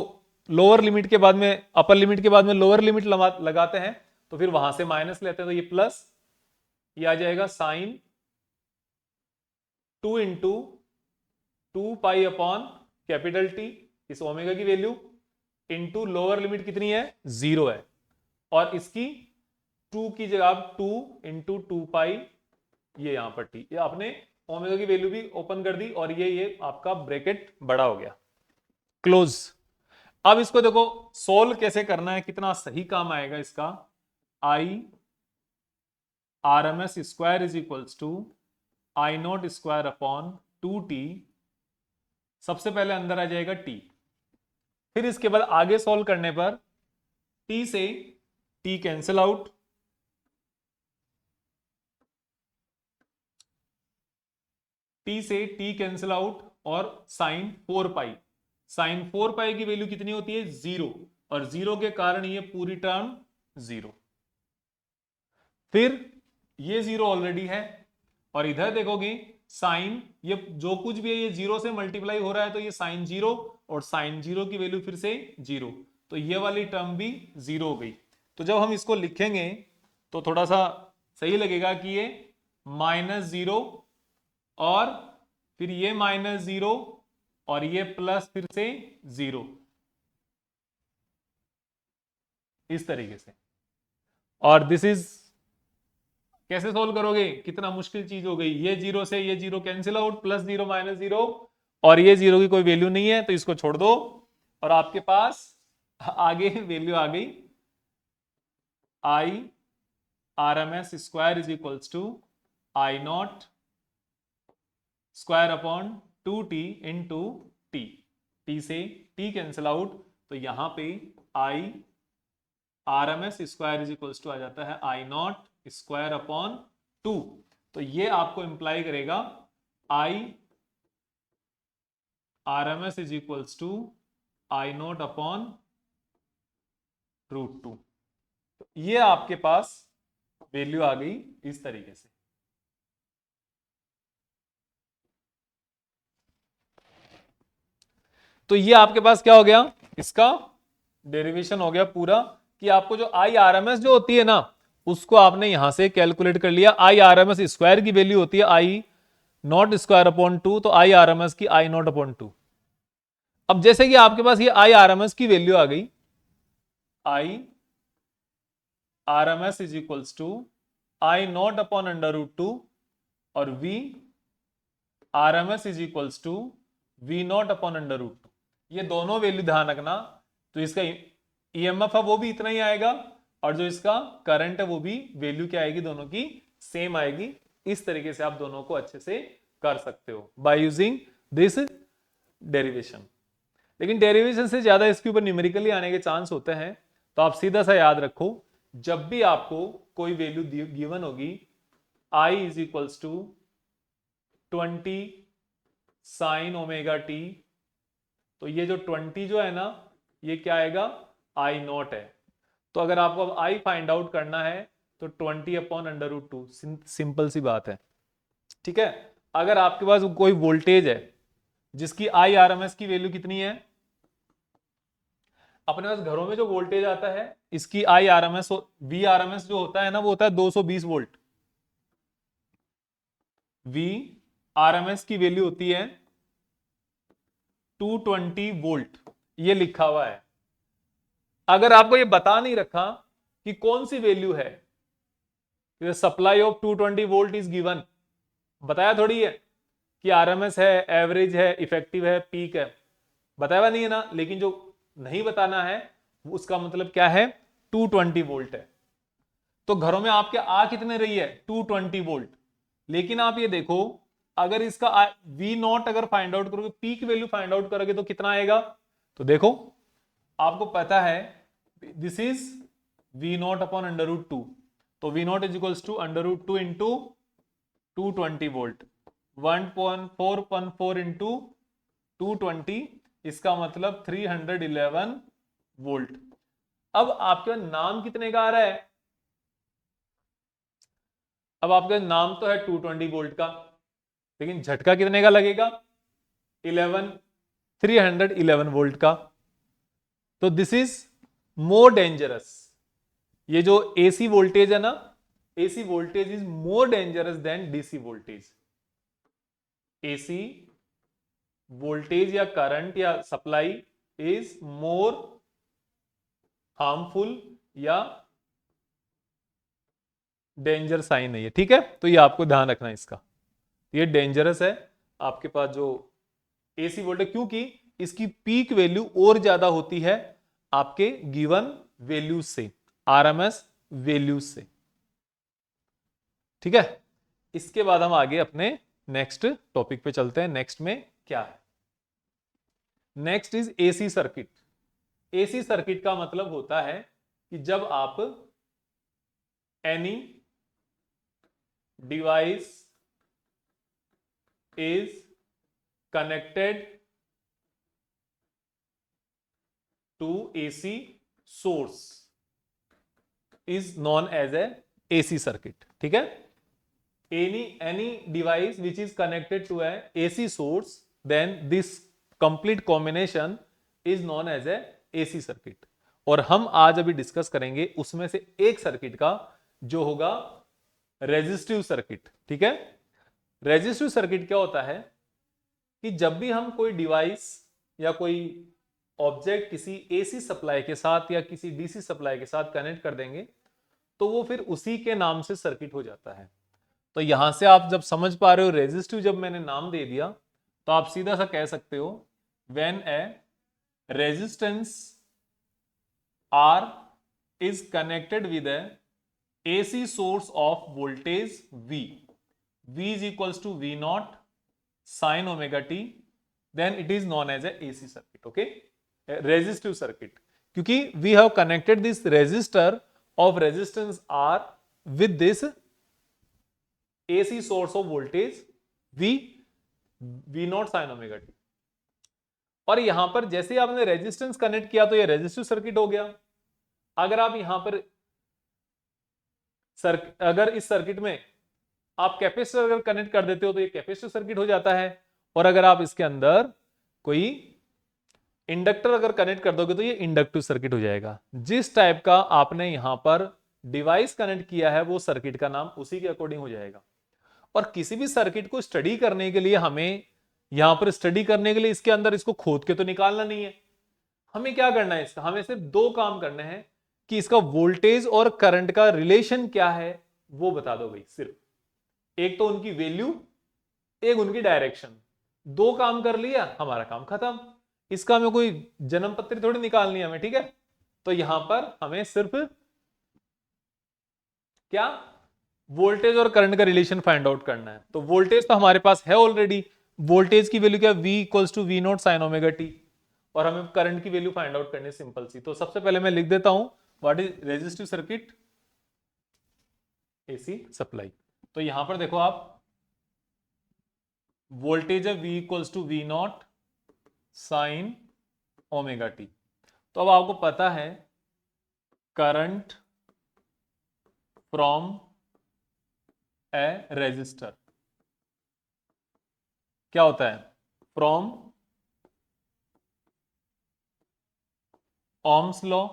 लोअर लिमिट के बाद में अपर लिमिट के बाद में लोअर लिमिट लगाते हैं, तो फिर वहां से माइनस लेते हैं, तो ये प्लस, ये आ जाएगा sine 2 into 2 pi upon capital t, इस ओमेगा की वैल्यू इंटू लोअर लिमिट कितनी है, 0 है, और इसकी 2 की जगह आप 2 इंटू 2 पाई, ये यहां पर टी, ये आपने ओमेगा की वैल्यू भी ओपन कर दी और ये आपका ब्रैकेट बड़ा हो गया, क्लोज। अब इसको देखो सोल्व कैसे करना है, कितना सही काम आएगा इसका। I R M S square is equals to I naught square upon 2t। सबसे पहले अंदर आ जाएगा t, फिर इसके बाद आगे सॉल्व करने पर t से t कैंसिल आउट, t से t कैंसिल आउट, और साइन 4 पाई, साइन 4 पाई की वैल्यू कितनी होती है, 0, और 0 के कारण ये पूरी टर्म 0। फिर ये 0 ऑलरेडी है, और इधर देखोगे साइन, ये जो कुछ भी है ये 0 से मल्टीप्लाई हो रहा है, तो ये साइन 0, और साइन 0 की वैल्यू फिर से 0, तो ये वाली टर्म भी 0 हो गई। तो जब हम इसको लिखेंगे तो थोड़ा सा सही लगेगा कि ये -0, और फिर ये -0, और ये प्लस फिर से 0, इस तरीके से। और दिस इज कैसे सोल्व करोगे, कितना मुश्किल चीज हो गई, ये 0 से ये 0 कैंसिल आउट, +0 -0, और ये 0 की कोई वैल्यू नहीं है तो इसको छोड़ दो, और आपके पास आगे वैल्यू आ गई, I R M S square is equals to I naught square upon 2t into t, t से t कैंसिल आउट, तो यहां पे I R M S square is equals to आ जाता है आई नॉट स्क्वायर अपॉन 2, तो ये आपको इंप्लाई करेगा I R M S is equals to I naught upon √2। तो ये आपके पास वैल्यू आ गई इस तरीके से। तो ये आपके पास क्या हो गया, इसका डेरिवेशन हो गया पूरा, कि आपको जो आई आर एम एस जो होती है ना, उसको आपने यहां से कैलकुलेट कर लिया। I R M S square की वैल्यू होती है आई नॉट स्क्वायर अपॉन 2, तो आई आर एम एस की आई नॉट अपॉन 2। अब जैसे कि आपके पास ये आई आर एम एस की वैल्यू आ गई, I R M S is equals to I naught upon √2, और V R M S is equals to V naught upon √2। ये दोनों वैल्यू ध्यान रखना, तो इसका ईएमएफ है वो भी इतना ही आएगा, और जो इसका करंट है वो भी वैल्यू क्या आएगी, दोनों की सेम आएगी। इस तरीके से आप दोनों को अच्छे से कर सकते हो बाय यूजिंग दिस डेरिवेशन। लेकिन डेरिवेशन से ज्यादा इसके ऊपर न्यूमेरिकली आने के चांस होते हैं, तो आप सीधा सा याद रखो, जब भी आपको कोई वैल्यू गिवन होगी, I is equals to 20 sine omega t, तो ये जो 20 जो है ना, ये क्या आएगा, आई नॉट है। तो अगर आपको अब आई फाइंड आउट करना है तो 20 अपॉन √2, सिंपल सी बात है, ठीक है। अगर आपके पास कोई वोल्टेज है जिसकी आई आर एम एस की वैल्यू कितनी है, अपने पास घरों में जो वोल्टेज आता है, इसकी I R M S V R M S जो होता है ना, वो होता है 220 volt. V R M S की वैल्यू होती है 220 वोल्ट, ये लिखा हुआ है। अगर आपको ये बता नहीं रखा कि कौन सी वैल्यू है, supply of 220 volt is given, बताया थोड़ी है कि आरएमएस है, एवरेज है, इफेक्टिव है, पीक है, बताया हुआ नहीं है ना। लेकिन जो नहीं बताना है उसका मतलब क्या है, 220 वोल्ट है। तो घरों में आपके आ कितने रही है, 220 वोल्ट। लेकिन आप ये देखो, अगर इसका वी नॉट अगर फाइंड आउट करोगे, पीक वैल्यू फाइंड आउट करोगे तो कितना आएगा, तो देखो आपको पता है this is V naught upon √2, तो V naught is equals to √2 into 220 volt, 1.414 into 220, इसका मतलब 311 वोल्ट। अब आपके नाम कितने का आ रहा है, अब आपका नाम तो है 220 वोल्ट का, लेकिन झटका कितने का लगेगा, 311 वोल्ट का। तो दिस इज मोर डेंजरस, ये जो एसी वोल्टेज है ना, AC voltage is more dangerous than DC voltage. AC voltage या करंट या सप्लाई इज मोर हार्मफुल या डेंजर साइन नहीं है, ठीक है। तो ये आपको ध्यान रखना है इसका, ये डेंजरस है आपके पास जो एसी वोल्टेज, क्योंकि इसकी पीक वैल्यू और ज्यादा होती है आपके गिवन वैल्यूज से, आरएमएस वैल्यूज से, ठीक है। इसके बाद हम आगे अपने नेक्स्ट टॉपिक पे चलते हैं। नेक्स्ट में क्या है, next is AC circuit. AC circuit का मतलब होता है कि जब आप any device is connected to AC source is known as a AC circuit, ठीक है। any device which is connected to a AC source, then this complete combination is known as a AC circuit। और हम आज अभी discuss करेंगे उसमें से एक सर्किट का जो होगा रेजिस्टिव सर्किट, ठीक है। रेजिस्टिव सर्किट क्या होता है कि जब भी हम कोई डिवाइस या कोई ऑब्जेक्ट किसी एसी सप्लाई के साथ या किसी डीसी सप्लाई के साथ कनेक्ट कर देंगे तो वो फिर उसी के नाम से सर्किट हो जाता है। तो यहां से आप जब समझ पा रहे हो रेजिस्टिव, जब मैंने नाम दे दिया तो आप सीधा सा कह सकते हो when A resistance R is connected with A AC source of voltage V, v is equals to v naught sin omega t, then it is known as a AC circuit, okay, a resistive circuit, क्योंकि we have connected this resistor of resistance R with this AC source of voltage v naught sin omega t। और यहां पर जैसे आपने resistance connect किया तो ये resistive circuit हो गया। अगर आप यहां पर अगर इस सर्किट में आप कैपेसिटर अगर कनेक्ट कर देते हो तो ये कैपेसिटिव सर्किट हो जाता है, और अगर आप इसके अंदर कोई इंडक्टर अगर कनेक्ट कर दोगे तो ये इंडक्टिव सर्किट हो जाएगा। जिस टाइप का आपने यहां पर डिवाइस कनेक्ट किया है वो सर्किट का नाम उसी के अकॉर्डिंग हो जाएगा। और किसी भी सर्किट को स्टडी करने के लिए हमें यहां पर स्टडी करने के लिए इसके अंदर इसको खोद के तो निकालना नहीं है। हमें क्या करना है, इसका हमें सिर्फ दो काम करने हैं कि इसका वोल्टेज और करंट का रिलेशन क्या है वो बता दो भाई। सिर्फ एक तो उनकी वैल्यू, एक उनकी डायरेक्शन, दो काम कर लिया हमारा काम खत्म। इसका हमें कोई जन्म पत्री थोड़ी निकालनी है हमें, ठीक है। तो यहां पर हमें सिर्फ क्या वोल्टेज और करंट का रिलेशन फाइंड आउट करना है। तो वोल्टेज तो हमारे पास है ऑलरेडी, वोल्टेज की वैल्यू क्या, v equals to V naught sine omega t, और हमें करंट की वैल्यू फाइंड आउट करनी है, सिंपल सी। तो सबसे पहले मैं लिख देता हूं what is resistive circuit, AC supply. तो यहां पर देखो आप, वोल्टेज है v equals to V naught sine omega t. तो अब आपको पता है करंट फ्रॉम ए रेजिस्टर क्या होता है, from Ohm's law.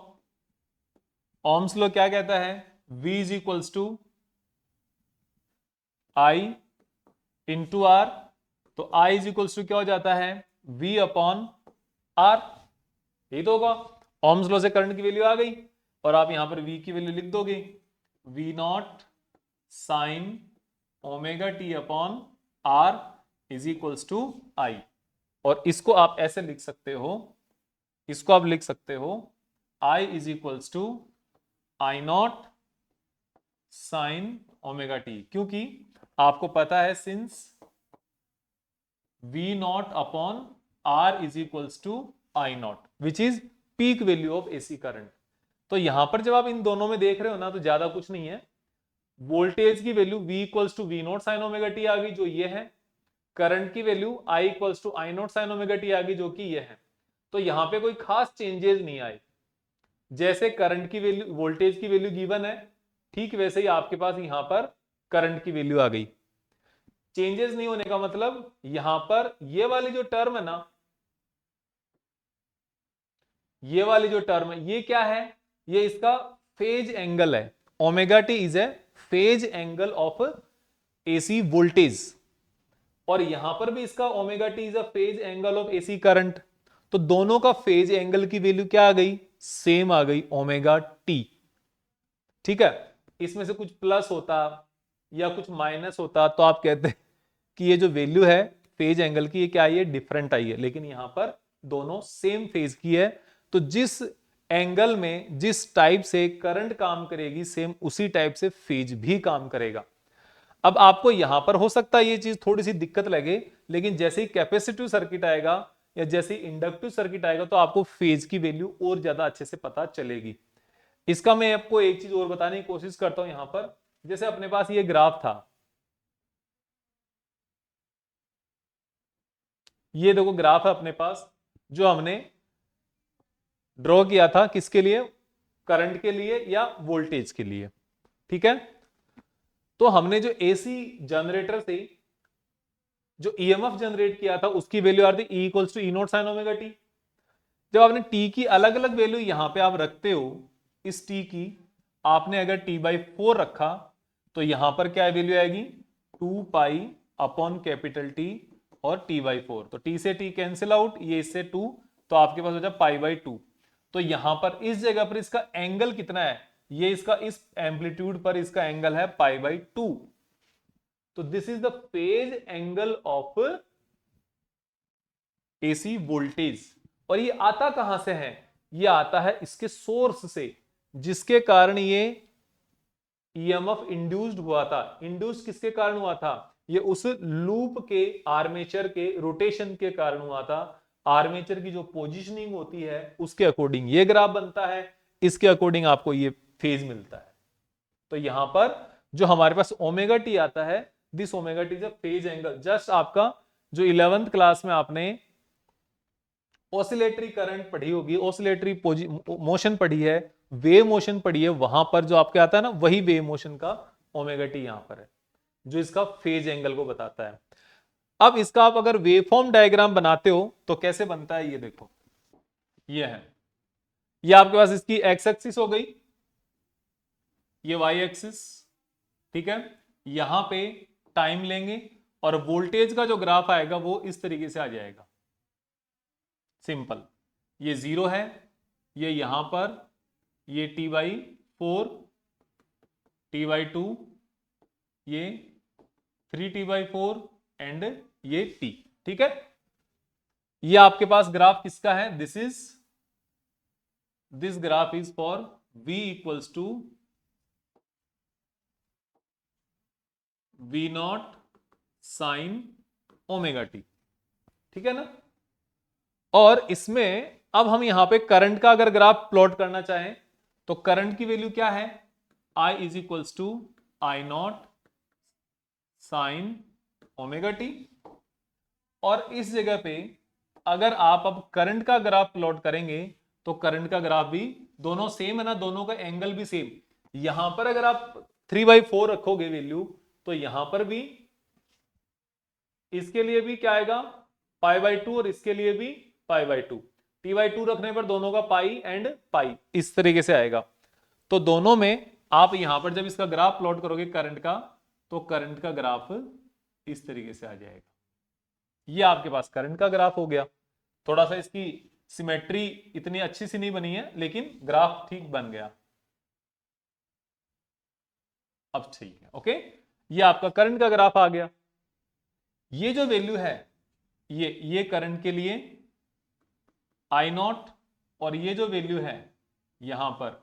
Ohm's law क्या कहता है, v is equals to I into R. तो I इज इक्वल्स टू क्या हो जाता है, V अपॉन R, यही तो होगा। ओम्स लॉ से करंट की वैल्यू आ गई और आप यहां पर V की वैल्यू लिख दोगे, V naught sine omega t upon R is equals to I। और इसको आप ऐसे लिख सकते हो, इसको आप लिख सकते हो I is equals to I naught sine omega t, क्योंकि आपको पता है since V naught upon R is equals to I naught which is peak value of AC current. तो यहां पर जब आप इन दोनों में देख रहे हो ना तो ज्यादा कुछ नहीं है, वोल्टेज की value V equals to V naught sine omega t आ गई जो ये है, करंट की value I equals to I naught sine omega t आ गई जो कि ये है। तो यहां पे कोई खास चेंजेस नहीं आए, जैसे करंट की वैल्यू वोल्टेज की वैल्यू गिवन है ठीक वैसे ही आपके पास यहां पर करंट की वैल्यू आ गई। चेंजेस नहीं होने का मतलब यहां पर ये वाली जो टर्म है ना, ये वाली जो टर्म है ये क्या है, ये इसका फेज एंगल है। Omega T is A phase angle of AC voltage, और यहां पर भी इसका omega T is a phase angle of AC current. तो दोनों का फेज एंगल की वैल्यू क्या आ गई, सेम आ गई ओमेगा टी। ठीक है, इसमें से कुछ प्लस होता या कुछ माइनस होता तो आप कहते हैं कि ये जो वैल्यू है फेज एंगल की, ये क्या आई है, डिफरेंट आई है, लेकिन यहां पर दोनों सेम फेज की है। तो जिस एंगल में जिस टाइप से करंट काम करेगी, सेम उसी टाइप से फेज भी काम करेगा। अब आपको यहां पर हो सकता है ये चीज थोड़ी सी दिक्कत लगे, लेकिन जैसे ही कैपेसिटिव सर्किट आएगा या जैसे ही इंडक्टिव सर्किट आएगा तो आपको फेज की वैल्यू और ज्यादा अच्छे से पता चलेगी। इसका मैं आपको एक चीज और बताने की कोशिश करता हूं यहां पर। जैसे अपने पास ये ग्राफ था, ये देखो ग्राफ है अपने पास जो हमने ड्रॉ किया था, किसके लिए, करंट के लिए या वोल्टेज के लिए। ठीक है, तो हमने जो एसी जनरेटर से जो ईएमएफ जनरेट किया था उसकी वैल्यू आ रही थी E equals to E naught sine omega t. जब आपने टी की अलग अलग वैल्यू यहां पे आप रखते हो, इस टी की आपने अगर T/4 रखा तो यहां पर क्या वैल्यू आएगी, 2 पाई अपॉन कैपिटल टी और T/4। तो टी से टी कैंसिल आउट, ये इससे 2, तो आपके पास हो जाए पाई/2। तो यहां पर इस जगह पर इसका एंगल कितना है, ये इसका इस एम्पलीट्यूड पर इसका एंगल है पाई/2। तो this is the phase angle of AC voltage. और ये आता कहां से है, ये आता है इसके सोर्स से, जिसके कारण ये ईएमएफ इंड्यूस्ड हुआ था। इंड्यूस किसके कारण हुआ था, ये उस लूप के आर्मेचर के रोटेशन के कारण हुआ था। आर्मेचर की जो पोजीशनिंग होती है उसके अकॉर्डिंग ये ग्राफ बनता है, इसके अकॉर्डिंग आपको ये फेज मिलता है। तो यहां पर जो हमारे पास ओमेगा टी आता है, this omega T is a phase angle. Just आपका जो 11th क्लास में आपने ऑसिलेटरी करंट पढ़ी होगी, ऑसिलेटरी मोशन पढ़ी है, वेव मोशन पढ़ी है, वहां पर जो आपके आता है ना, वही वेव मोशन का ओमेगा टी यहां पर है, जो इसका फेज एंगल को बताता है। अब इसका आप अगर वेवफॉर्म डायग्राम बनाते हो तो कैसे बनता है, ये देखो, ये है, ये आपके पास इसकी एक्स एक्सिस हो गई, ये वाई एक्सिस। ठीक है, यहां पे टाइम लेंगे और वोल्टेज का जो ग्राफ आएगा वो इस तरीके से आ जाएगा, सिंपल। ये 0 है, ये यहां पर, ये T/4, T/2, ये 3T/4 एंड ये T। ठीक है, ये आपके पास ग्राफ किसका है, this graph is for V equals to V0 sine omega t. ठीक है ना, और इसमें अब हम यहां पे करंट का अगर ग्राफ प्लॉट करना चाहें तो करंट की वैल्यू क्या है, I is equals to I0 sine omega t. और इस जगह पे अगर आप अब करंट का ग्राफ प्लॉट करेंगे तो करंट का ग्राफ भी दोनों सेम है ना, दोनों का एंगल भी सेम। यहां पर अगर आप 3/4 रखोगे वैल्यू तो यहां पर भी, इसके लिए भी क्या आएगा, पाई/2, और इसके लिए भी पाई/2। T/2 रखने पर दोनों का पाई एंड पाई इस तरीके से आएगा। तो दोनों में आप यहां पर जब इसका ग्राफ प्लॉट करोगे करंट का, तो करंट का ग्राफ इस तरीके से आ जाएगा। ये आपके पास करंट का ग्राफ हो गया। थोड़ा सा इसकी सिमेट्री इतनी अच्छी सी नहीं बनी है, लेकिन ग्राफ ठीक बन गया। अब ठीक है, ओके, ये आपका करंट का ग्राफ आ गया। ये जो वैल्यू है, ये करंट के लिए I0, और ये जो वैल्यू है यहां पर,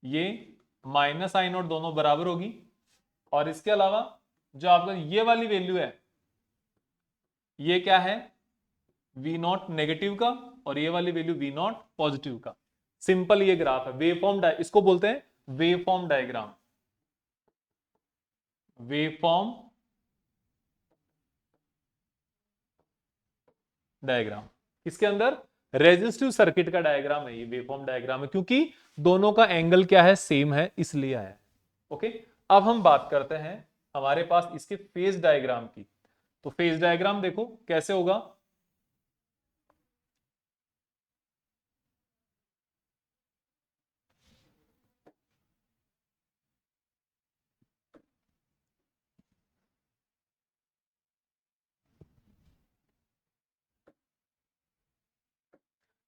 ये -I0, दोनों बराबर होगी। और इसके अलावा जो आपका ये वाली वैल्यू है, ये क्या है, V0 नेगेटिव का, और ये वाली वैल्यू V0 पॉजिटिव का। सिंपल ये ग्राफ है, वेवफॉर्म इसको बोलते हैं वेवफॉर्म डायग्राम। वेवफॉर्म डायग्राम किसके अंदर, रेजिस्टिव सर्किट का डायग्राम है, ये वेवफॉर्म डायग्राम है, क्योंकि दोनों का एंगल क्या है, सेम है, इसलिए आया है। ओके, अब हम बात करते हैं हमारे पास इसके फेज डायग्राम की। तो फेज डायग्राम देखो कैसे होगा।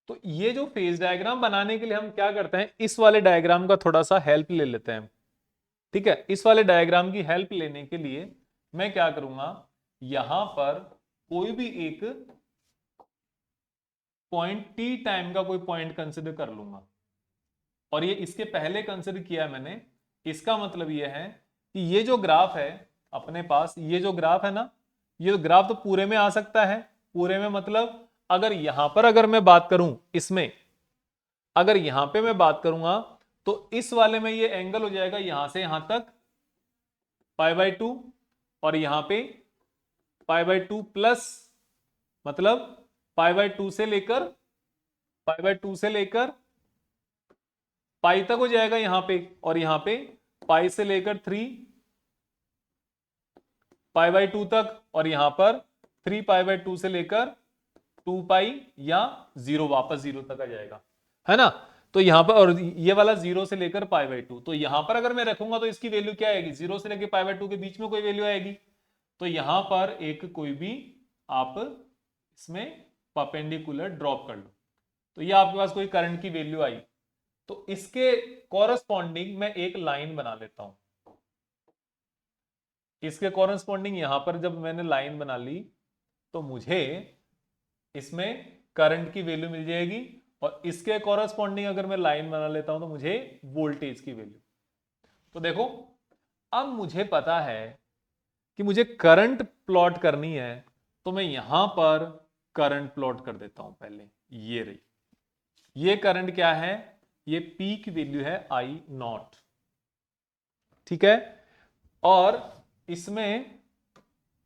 तो ये जो फेज डायग्राम बनाने के लिए हम क्या करते हैं, इस वाले डायग्राम का थोड़ा सा हेल्प ले लेते हैं। ठीक है, इस वाले डायग्राम की हेल्प लेने के लिए मैं क्या करूंगा, यहां पर कोई भी एक पॉइंट टी टाइम का कोई पॉइंट कंसिडर कर लूंगा, और ये इसके पहले कंसिडर किया है मैंने। इसका मतलब ये है कि ये जो ग्राफ है अपने पास, ये जो ग्राफ है ना, ये ग्राफ तो पूरे में आ सकता है। पूरे में मतलब अगर यहां पर अगर मैं बात करूं, इसमें अगर यहां पे मैं बात करूंगा तो इस वाले में ये एंगल हो जाएगा यहां से यहां तक π/2, और यहां पे π/2 प्लस, मतलब π/2 से लेकर π/2 से लेकर पाई तक हो जाएगा यहां पे, और यहां पे पाई से लेकर 3 π/2 तक, और यहां पर 3 π/2 से लेकर 2 पाई या 0, वापस 0 तक आ जाएगा, है ना। तो यहां पर, और ये वाला 0 से लेकर π/2, तो यहां पर अगर मैं रखूंगा तो इसकी वैल्यू क्या आएगी, 0 से लेकर π/2 के बीच में कोई वैल्यू आएगी। तो यहां पर एक कोई भी आप इसमें परपेंडिकुलर ड्रॉप कर लो, तो ये आपके पास कोई करंट की वैल्यू आई। तो इसके कॉरस्पॉन्डिंग मैं एक लाइन बना लेता हूं। इसके कॉरस्पॉन्डिंग यहां पर जब मैंने लाइन बना ली तो मुझे इसमें करंट की वैल्यू मिल जाएगी, और इसके कॉरस्पॉन्डिंग अगर मैं लाइन बना लेता हूं तो मुझे वोल्टेज की वैल्यू। तो देखो, अब मुझे पता है कि मुझे करंट प्लॉट करनी है, तो मैं यहां पर करंट प्लॉट कर देता हूं। पहले ये रही, ये करंट क्या है, ये पी की वैल्यू है I0। ठीक है, और इसमें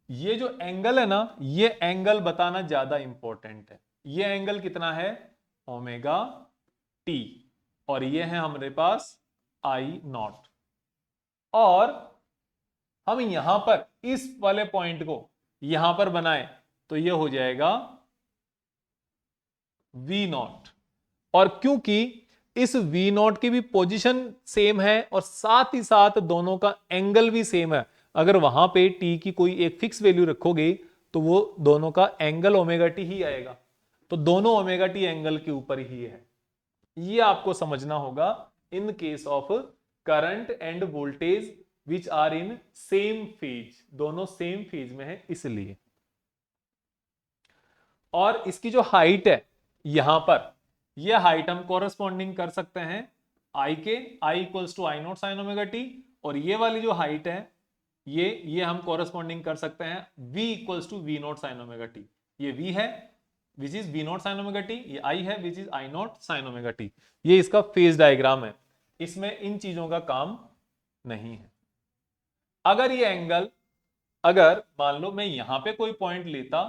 ये जो एंगल है ना, ये एंगल बताना ज्यादा इंपॉर्टेंट है। ये एंगल कितना है, ओमेगा टी, और ये है हमारे पास I0। और हम यहां पर इस वाले पॉइंट को यहां पर बनाए तो ये हो जाएगा V0। और क्योंकि इस V0 की भी पोजीशन सेम है और साथ ही साथ दोनों का एंगल भी सेम है, अगर वहां पे t की कोई एक फिक्स वैल्यू रखोगे तो वो दोनों का एंगल ओमेगा टी ही आएगा। तो दोनों ओमेगा टी एंगल के ऊपर ही है। ये आपको समझना होगा in case of current and voltage which are in same phase, दोनों सेम फेज में है इसलिए। और इसकी जो हाइट है यहां पर, यह हाइट हम कॉरेस्पॉन्डिंग कर सकते हैं आई के, I equals to I0 sine omega t, और ये वाली जो हाइट है ये हम कॉरेस्पॉन्डिंग कर सकते हैं V equals to V0 sine omega t. ये V है which is V0 sine omega t, ये I है which is I0 sine omega t. ये इसका फेज डायग्राम है, इसमें इन चीजों का काम नहीं है। अगर ये एंगल, अगर मान लो मैं यहां पे कोई पॉइंट लेता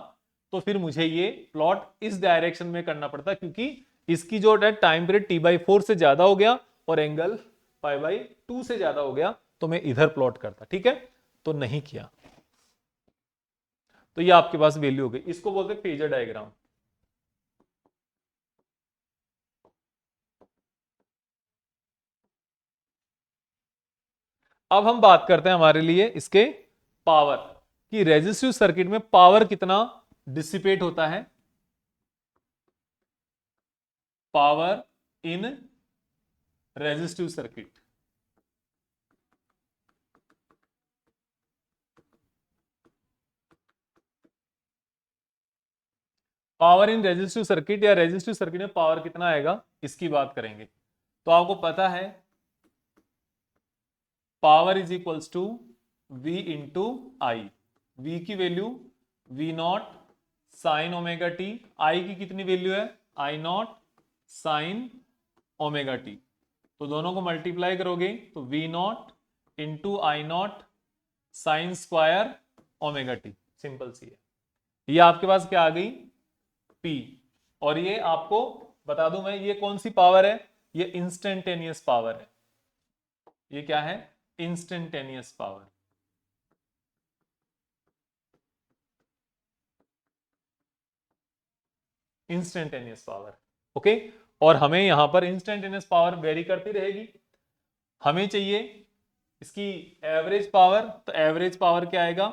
तो फिर मुझे ये प्लॉट इस डायरेक्शन में करना पड़ता, क्योंकि इसकी जो टाइम पीरियड T/4 से ज्यादा हो गया और एंगल π/2 से ज्यादा हो गया, तो मैं इधर प्लॉट करता। ठीक है, तो नहीं किया, तो ये आपके पास वैल्यू हो गई। इसको बोलते हैं फेजर डायग्राम। अब हम बात करते हैं हमारे लिए इसके पावर कि रेजिस्टिव सर्किट में पावर कितना डिसिपेट होता है। Power in resistive circuit, power in resistive circuit या रेजिस्टिव सर्किट में पावर कितना आएगा इसकी बात करेंगे। तो आपको पता है power is equals to V into I. V की value V0 sine omega t, I की कितनी वैल्यू है I0 साइन ओमेगा टी। तो दोनों को मल्टीप्लाई करोगे तो V0 into I0 sine square omega t, simple सी है। ये आपके पास क्या आ गई P। और ये आपको बता दूं मैं, ये कौन सी पावर है, ये इंस्टेंटेनियस पावर है। ये क्या है, instantaneous power. Instantaneous power, okay. और हमें यहां पर इंस्टेंटेनियस पावर वेरी करती रहेगी। हमें चाहिए इसकी एवरेज पावर, तो एवरेज पावर क्या आएगा,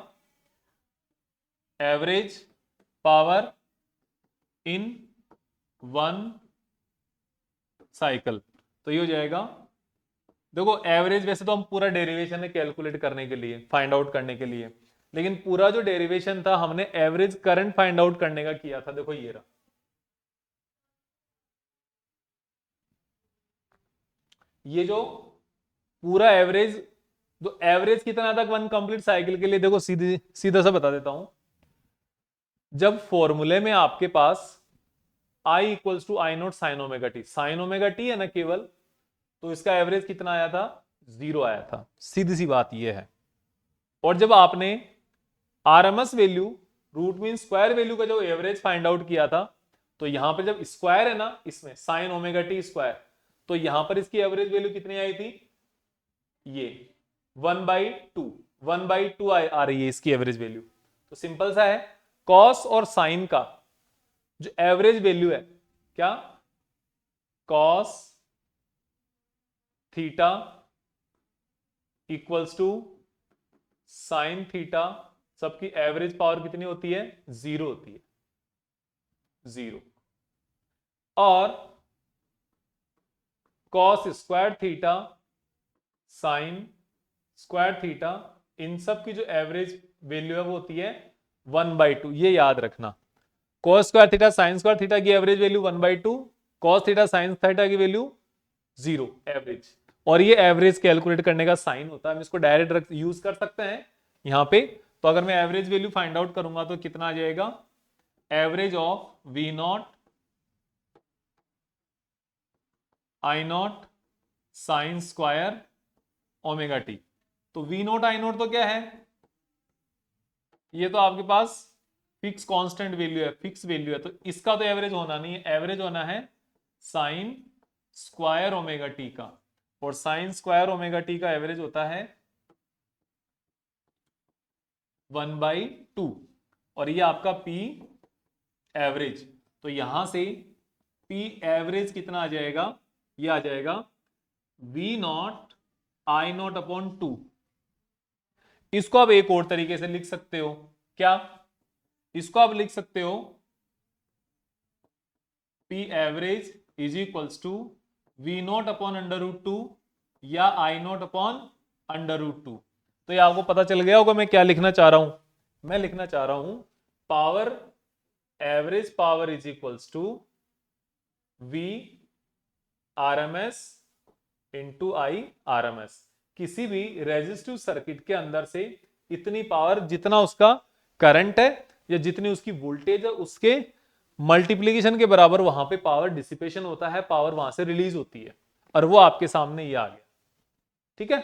एवरेज पावर इन 1 साइकिल। तो ये हो जाएगा, देखो एवरेज वैसे तो हम पूरा डेरिवेशन है कैलकुलेट करने के लिए, फाइंड आउट करने के लिए, लेकिन पूरा जो डेरिवेशन था हमने एवरेज करंट फाइंड आउट करने का किया था। देखो ये रहा, ये जो पूरा एवरेज, तो एवरेज कितना था वन कंप्लीट साइकिल के लिए, देखो सीधी सीधा सा बता देता हूं। जब फॉर्मूले में आपके पास I equals to I naught sine omega t, sine omega t है ना केवल, तो इसका एवरेज कितना आया था, 0 आया था। सीधी सी बात यह है। और जब आपने RMS value, root mean square value का जो एवरेज फाइंड आउट किया था, तो यहां पर जब स्क्वायर है ना इसमें साइन ओमेगा टी स्क्वायर, तो यहां पर इसकी एवरेज वैल्यू कितनी आई थी, ये 1/2, 1/2 आ रही है इसकी एवरेज वैल्यू। तो सिंपल सा है, कॉस और साइन का जो एवरेज वैल्यू है, क्या, cos theta equals to sine theta, सबकी एवरेज पावर कितनी होती है, 0 होती है, 0। और cos square theta sine square theta, इन सब की जो एवरेज वैल्यू है वो होती है 1/2। ये याद रखना, cos square theta sine square theta की average value 1/2, cos theta sine theta की वैल्यू 0 एवरेज। और ये एवरेज कैलकुलेट करने का साइन होता है, हम इसको डायरेक्ट यूज कर सकते हैं यहां पे। तो अगर मैं एवरेज वैल्यू फाइंड आउट करूंगा तो कितना आ जाएगा, average of V naught I naught sine square omega t. तो वी नॉट आई नॉट तो क्या है, ये तो आपके पास फिक्स कांस्टेंट वैल्यू है, फिक्स वैल्यू है, तो इसका तो एवरेज होना नहीं है, एवरेज होना है साइन स्क्वायर ओमेगा टी का। और साइन स्क्वायर ओमेगा टी का एवरेज होता है 1/2, और ये आपका पी एवरेज। तो यहां से पी एवरेज कितना आ जाएगा, ये आ जाएगा V naught I naught upon 2। इसको आप एक और तरीके से लिख सकते हो, क्या, इसको आप लिख सकते हो P average is equals to V naught upon √2 या आई नॉट अपॉन √2। तो ये आपको पता चल गया होगा मैं क्या लिखना चाह रहा हूं, मैं लिखना चाह रहा हूं power average power is equals to V RMS into I RMS. किसी भी रेजिस्टिव सर्किट के अंदर से इतनी पावर, जितना उसका करंट है या जितनी उसकी वोल्टेज है, उसके मल्टीप्लीकेशन के बराबर वहां पे पावर डिसिपेशन होता है, पावर वहां से रिलीज होती है, और वो आपके सामने ये आ गया। ठीक है,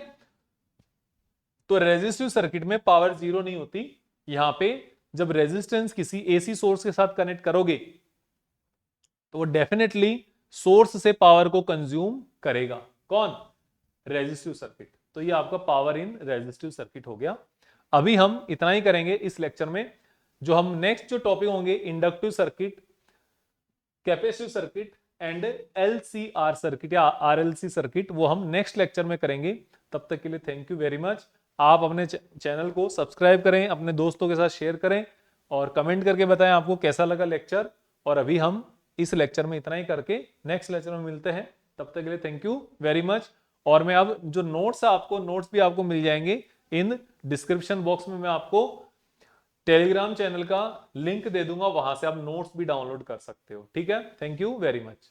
तो रेजिस्टिव सर्किट में पावर 0 नहीं होती। यहां पे जब रेजिस्टेंस किसी एसी सोर्स के साथ कनेक्ट करोगे तो वो डेफिनेटली सोर्स से पावर को कंज्यूम करेगा। कौन, रेजिस्टिव सर्किट। तो ये आपका पावर इन रेजिस्टिव सर्किट हो गया। अभी हम इतना ही करेंगे इस लेक्चर में। जो हम नेक्स्ट जो टॉपिक होंगे, inductive circuit, capacitive circuit and LCR circuit या आरएलसी सर्किट, वो हम नेक्स्ट लेक्चर में करेंगे। तब तक के लिए थैंक यू वेरी मच। आप अपने चैनल को सब्सक्राइब करें, अपने दोस्तों के साथ शेयर करें, और कमेंट करके बताएं आपको कैसा लगा लेक्चर। और अभी हम इस लेक्चर में इतना ही करके नेक्स्ट लेक्चर में मिलते हैं। तब तक के लिए थैंक यू वेरी मच। और मैं अब जो नोट्स है, आपको नोट्स भी आपको मिल जाएंगे इन डिस्क्रिप्शन बॉक्स में। मैं आपको टेलीग्राम चैनल का लिंक दे दूंगा, वहां से आप नोट्स भी डाउनलोड कर सकते हो। ठीक है, थैंक यू वेरी मच।